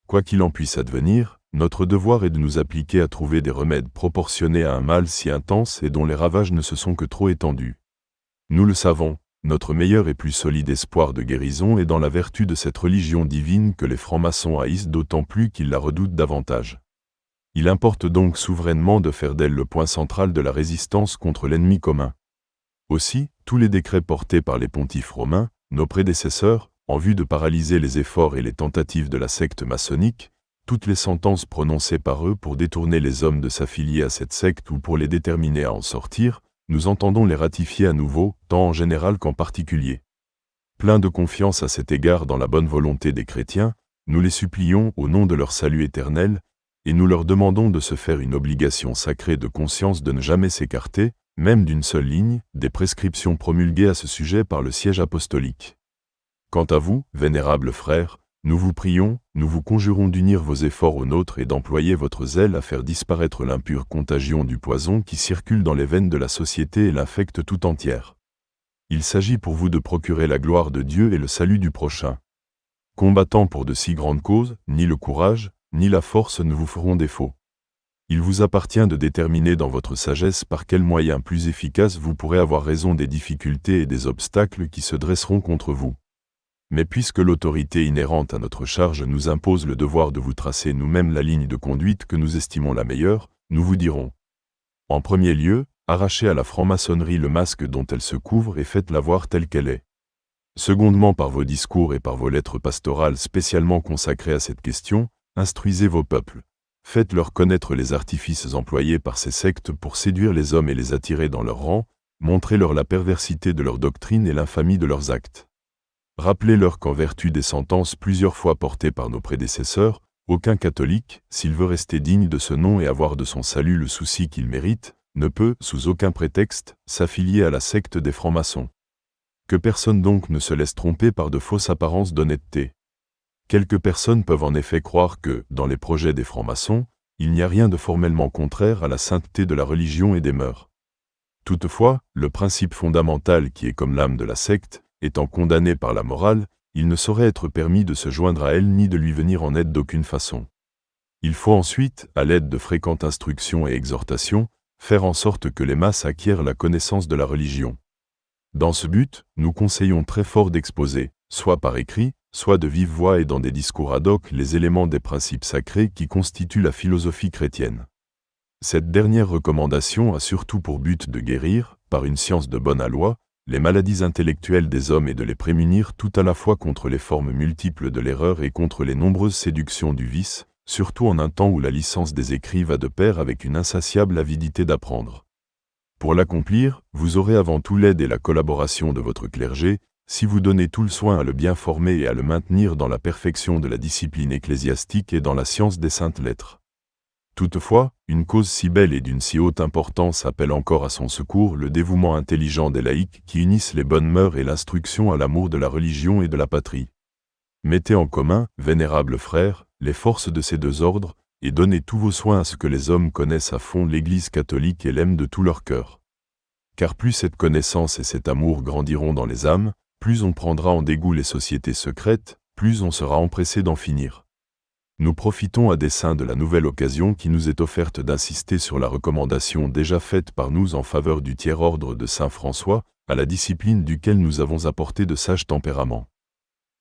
Quoi qu'il en puisse advenir, notre devoir est de nous appliquer à trouver des remèdes proportionnés à un mal si intense et dont les ravages ne se sont que trop étendus. Nous le savons, notre meilleur et plus solide espoir de guérison est dans la vertu de cette religion divine que les francs-maçons haïssent d'autant plus qu'ils la redoutent davantage. Il importe donc souverainement de faire d'elle le point central de la résistance contre l'ennemi commun. Aussi, tous les décrets portés par les pontifes romains, nos prédécesseurs, en vue de paralyser les efforts et les tentatives de la secte maçonnique, toutes les sentences prononcées par eux pour détourner les hommes de s'affilier à cette secte ou pour les déterminer à en sortir, nous entendons les ratifier à nouveau, tant en général qu'en particulier. Pleins de confiance à cet égard dans la bonne volonté des chrétiens, nous les supplions au nom de leur salut éternel, et nous leur demandons de se faire une obligation sacrée de conscience de ne jamais s'écarter, même d'une seule ligne, des prescriptions promulguées à ce sujet par le siège apostolique. Quant à vous, vénérables frères, nous vous prions, nous vous conjurons d'unir vos efforts aux nôtres et d'employer votre zèle à faire disparaître l'impure contagion du poison qui circule dans les veines de la société et l'infecte tout entière. Il s'agit pour vous de procurer la gloire de Dieu et le salut du prochain. Combattant pour de si grandes causes, ni le courage, ni la force ne vous feront défaut. Il vous appartient de déterminer dans votre sagesse par quels moyens plus efficaces vous pourrez avoir raison des difficultés et des obstacles qui se dresseront contre vous. Mais puisque l'autorité inhérente à notre charge nous impose le devoir de vous tracer nous-mêmes la ligne de conduite que nous estimons la meilleure, nous vous dirons. En premier lieu, arrachez à la franc-maçonnerie le masque dont elle se couvre et faites-la voir telle qu'elle est. Secondement, par vos discours et par vos lettres pastorales spécialement consacrées à cette question, instruisez vos peuples. Faites-leur connaître les artifices employés par ces sectes pour séduire les hommes et les attirer dans leur rang, montrez-leur la perversité de leur doctrine et l'infamie de leurs actes. Rappelez-leur qu'en vertu des sentences plusieurs fois portées par nos prédécesseurs, aucun catholique, s'il veut rester digne de ce nom et avoir de son salut le souci qu'il mérite, ne peut, sous aucun prétexte, s'affilier à la secte des francs-maçons. Que personne donc ne se laisse tromper par de fausses apparences d'honnêteté. Quelques personnes peuvent en effet croire que, dans les projets des francs-maçons, il n'y a rien de formellement contraire à la sainteté de la religion et des mœurs. Toutefois, le principe fondamental qui est comme l'âme de la secte, étant condamné par la morale, il ne saurait être permis de se joindre à elle ni de lui venir en aide d'aucune façon. Il faut ensuite, à l'aide de fréquentes instructions et exhortations, faire en sorte que les masses acquièrent la connaissance de la religion. Dans ce but, nous conseillons très fort d'exposer, soit par écrit, soit de vive voix et dans des discours ad hoc, les éléments des principes sacrés qui constituent la philosophie chrétienne. Cette dernière recommandation a surtout pour but de guérir, par une science de bonne aloi, les maladies intellectuelles des hommes et de les prémunir tout à la fois contre les formes multiples de l'erreur et contre les nombreuses séductions du vice, surtout en un temps où la licence des écrits va de pair avec une insatiable avidité d'apprendre. Pour l'accomplir, vous aurez avant tout l'aide et la collaboration de votre clergé, si vous donnez tout le soin à le bien former et à le maintenir dans la perfection de la discipline ecclésiastique et dans la science des saintes lettres. Toutefois, une cause si belle et d'une si haute importance appelle encore à son secours le dévouement intelligent des laïcs qui unissent les bonnes mœurs et l'instruction à l'amour de la religion et de la patrie. Mettez en commun, vénérables frères, les forces de ces deux ordres, et donnez tous vos soins à ce que les hommes connaissent à fond l'Église catholique et l'aiment de tout leur cœur. Car plus cette connaissance et cet amour grandiront dans les âmes, plus on prendra en dégoût les sociétés secrètes, plus on sera empressé d'en finir. Nous profitons à dessein de la nouvelle occasion qui nous est offerte d'insister sur la recommandation déjà faite par nous en faveur du tiers-ordre de Saint François, à la discipline duquel nous avons apporté de sages tempéraments.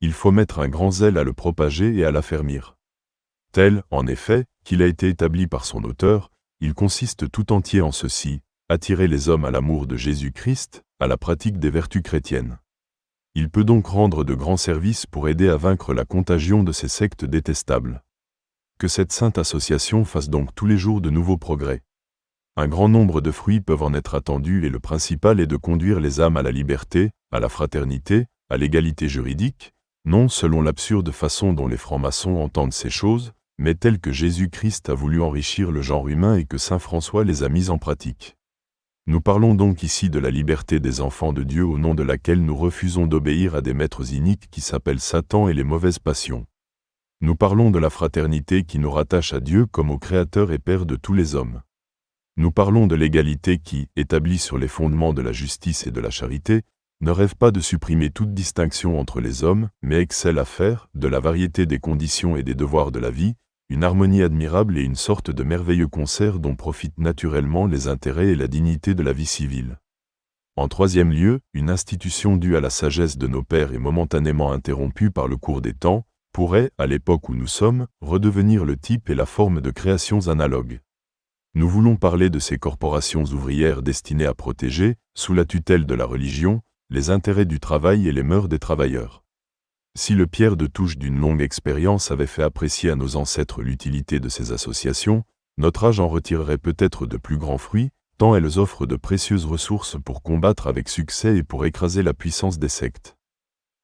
Il faut mettre un grand zèle à le propager et à l'affermir. Tel, en effet, qu'il a été établi par son auteur, il consiste tout entier en ceci, attirer les hommes à l'amour de Jésus-Christ, à la pratique des vertus chrétiennes. Il peut donc rendre de grands services pour aider à vaincre la contagion de ces sectes détestables. Que cette sainte association fasse donc tous les jours de nouveaux progrès. Un grand nombre de fruits peuvent en être attendus et le principal est de conduire les âmes à la liberté, à la fraternité, à l'égalité juridique, non selon l'absurde façon dont les francs-maçons entendent ces choses, mais telle que Jésus-Christ a voulu enrichir le genre humain et que saint François les a mises en pratique. Nous parlons donc ici de la liberté des enfants de Dieu au nom de laquelle nous refusons d'obéir à des maîtres iniques qui s'appellent Satan et les mauvaises passions. Nous parlons de la fraternité qui nous rattache à Dieu comme au Créateur et Père de tous les hommes. Nous parlons de l'égalité qui, établie sur les fondements de la justice et de la charité, ne rêve pas de supprimer toute distinction entre les hommes, mais excelle à faire, de la variété des conditions et des devoirs de la vie, une harmonie admirable et une sorte de merveilleux concert dont profitent naturellement les intérêts et la dignité de la vie civile. En troisième lieu, une institution due à la sagesse de nos pères et momentanément interrompue par le cours des temps, pourrait, à l'époque où nous sommes, redevenir le type et la forme de créations analogues. Nous voulons parler de ces corporations ouvrières destinées à protéger, sous la tutelle de la religion, les intérêts du travail et les mœurs des travailleurs. Si le Pierre de Touche d'une longue expérience avait fait apprécier à nos ancêtres l'utilité de ces associations, notre âge en retirerait peut-être de plus grands fruits, tant elles offrent de précieuses ressources pour combattre avec succès et pour écraser la puissance des sectes.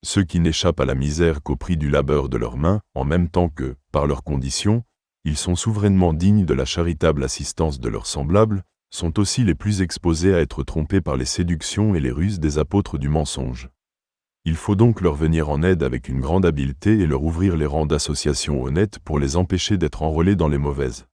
Ceux qui n'échappent à la misère qu'au prix du labeur de leurs mains, en même temps que, par leurs conditions, ils sont souverainement dignes de la charitable assistance de leurs semblables, sont aussi les plus exposés à être trompés par les séductions et les ruses des apôtres du mensonge. Il faut donc leur venir en aide avec une grande habileté et leur ouvrir les rangs d'associations honnêtes pour les empêcher d'être enrôlés dans les mauvaises.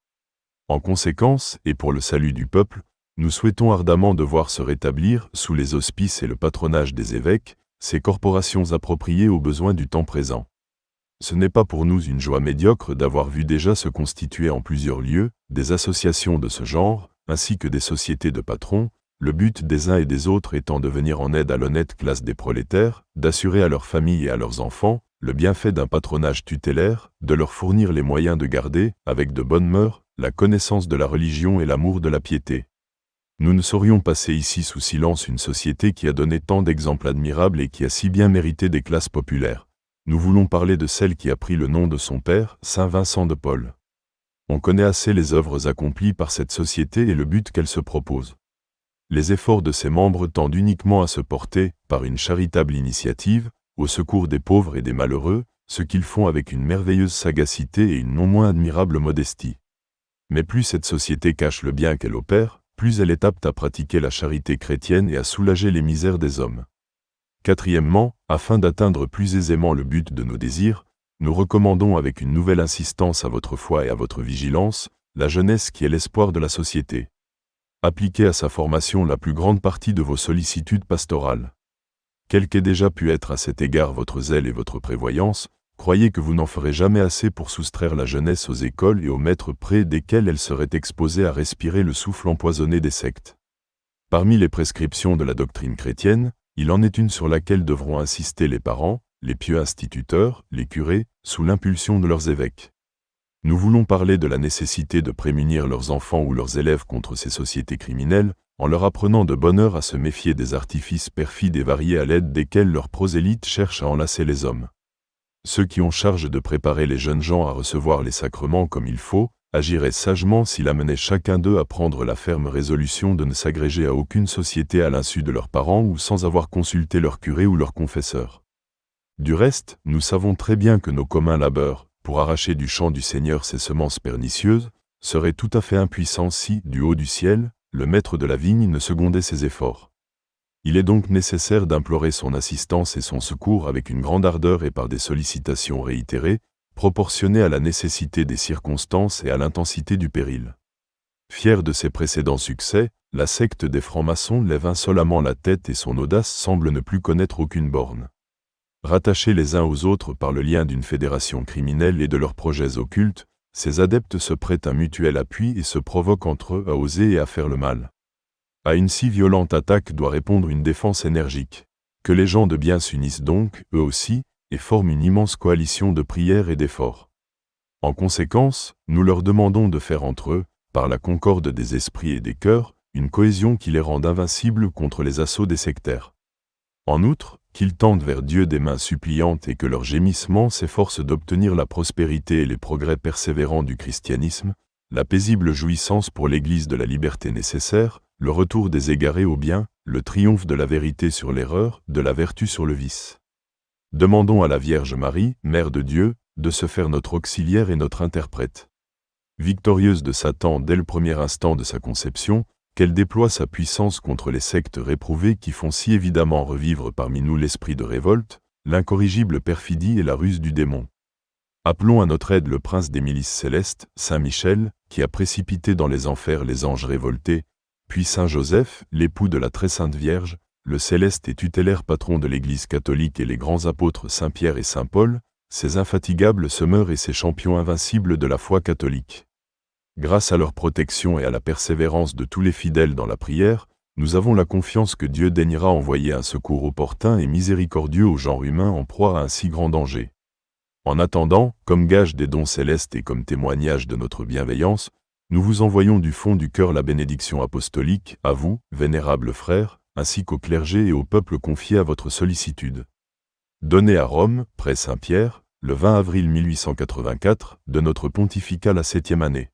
En conséquence, et pour le salut du peuple, nous souhaitons ardemment de voir se rétablir, sous les auspices et le patronage des évêques, ces corporations appropriées aux besoins du temps présent. Ce n'est pas pour nous une joie médiocre d'avoir vu déjà se constituer en plusieurs lieux des associations de ce genre, ainsi que des sociétés de patrons, le but des uns et des autres étant de venir en aide à l'honnête classe des prolétaires, d'assurer à leurs familles et à leurs enfants le bienfait d'un patronage tutélaire, de leur fournir les moyens de garder, avec de bonnes mœurs, la connaissance de la religion et l'amour de la piété. Nous ne saurions passer ici sous silence une société qui a donné tant d'exemples admirables et qui a si bien mérité des classes populaires. Nous voulons parler de celle qui a pris le nom de son père, Saint Vincent de Paul. On connaît assez les œuvres accomplies par cette société et le but qu'elle se propose. Les efforts de ses membres tendent uniquement à se porter, par une charitable initiative, au secours des pauvres et des malheureux, ce qu'ils font avec une merveilleuse sagacité et une non moins admirable modestie. Mais plus cette société cache le bien qu'elle opère, plus elle est apte à pratiquer la charité chrétienne et à soulager les misères des hommes. Quatrièmement, afin d'atteindre plus aisément le but de nos désirs, nous recommandons avec une nouvelle insistance à votre foi et à votre vigilance, la jeunesse qui est l'espoir de la société. Appliquez à sa formation la plus grande partie de vos sollicitudes pastorales. Quel qu'ait déjà pu être à cet égard votre zèle et votre prévoyance, croyez que vous n'en ferez jamais assez pour soustraire la jeunesse aux écoles et aux maîtres près desquels elle serait exposée à respirer le souffle empoisonné des sectes. Parmi les prescriptions de la doctrine chrétienne, il en est une sur laquelle devront insister les parents, les pieux instituteurs, les curés, sous l'impulsion de leurs évêques. Nous voulons parler de la nécessité de prémunir leurs enfants ou leurs élèves contre ces sociétés criminelles, en leur apprenant de bonne heure à se méfier des artifices perfides et variés à l'aide desquels leurs prosélytes cherchent à enlacer les hommes. Ceux qui ont charge de préparer les jeunes gens à recevoir les sacrements comme il faut, agiraient sagement s'ils amenaient chacun d'eux à prendre la ferme résolution de ne s'agréger à aucune société à l'insu de leurs parents ou sans avoir consulté leur curé ou leur confesseur. Du reste, nous savons très bien que nos communs labeurs, pour arracher du champ du Seigneur ces semences pernicieuses, serait tout à fait impuissant si, du haut du ciel, le maître de la vigne ne secondait ses efforts. Il est donc nécessaire d'implorer son assistance et son secours avec une grande ardeur et par des sollicitations réitérées, proportionnées à la nécessité des circonstances et à l'intensité du péril. Fière de ses précédents succès, la secte des francs-maçons lève insolemment la tête et son audace semble ne plus connaître aucune borne. Rattachés les uns aux autres par le lien d'une fédération criminelle et de leurs projets occultes, ces adeptes se prêtent un mutuel appui et se provoquent entre eux à oser et à faire le mal. À une si violente attaque doit répondre une défense énergique. Que les gens de bien s'unissent donc, eux aussi, et forment une immense coalition de prières et d'efforts. En conséquence, nous leur demandons de faire entre eux, par la concorde des esprits et des cœurs, une cohésion qui les rende invincibles contre les assauts des sectaires. En outre, qu'ils tendent vers Dieu des mains suppliantes et que leurs gémissements s'efforcent d'obtenir la prospérité et les progrès persévérants du christianisme, la paisible jouissance pour l'Église de la liberté nécessaire, le retour des égarés au bien, le triomphe de la vérité sur l'erreur, de la vertu sur le vice. Demandons à la Vierge Marie, Mère de Dieu, de se faire notre auxiliaire et notre interprète. Victorieuse de Satan dès le premier instant de sa conception, qu'elle déploie sa puissance contre les sectes réprouvées qui font si évidemment revivre parmi nous l'esprit de révolte, l'incorrigible perfidie et la ruse du démon. Appelons à notre aide le prince des milices célestes, Saint Michel, qui a précipité dans les enfers les anges révoltés, puis Saint Joseph, l'époux de la très sainte Vierge, le céleste et tutélaire patron de l'Église catholique et les grands apôtres Saint Pierre et Saint Paul, ces infatigables semeurs et ces champions invincibles de la foi catholique. Grâce à leur protection et à la persévérance de tous les fidèles dans la prière, nous avons la confiance que Dieu daignera envoyer un secours opportun et miséricordieux au genre humain en proie à un si grand danger. En attendant, comme gage des dons célestes et comme témoignage de notre bienveillance, nous vous envoyons du fond du cœur la bénédiction apostolique, à vous, vénérables frères, ainsi qu'au clergé et au peuple confié à votre sollicitude. Donnée à Rome, près Saint-Pierre, le 20 avril 1884, de notre pontificat la 7e année.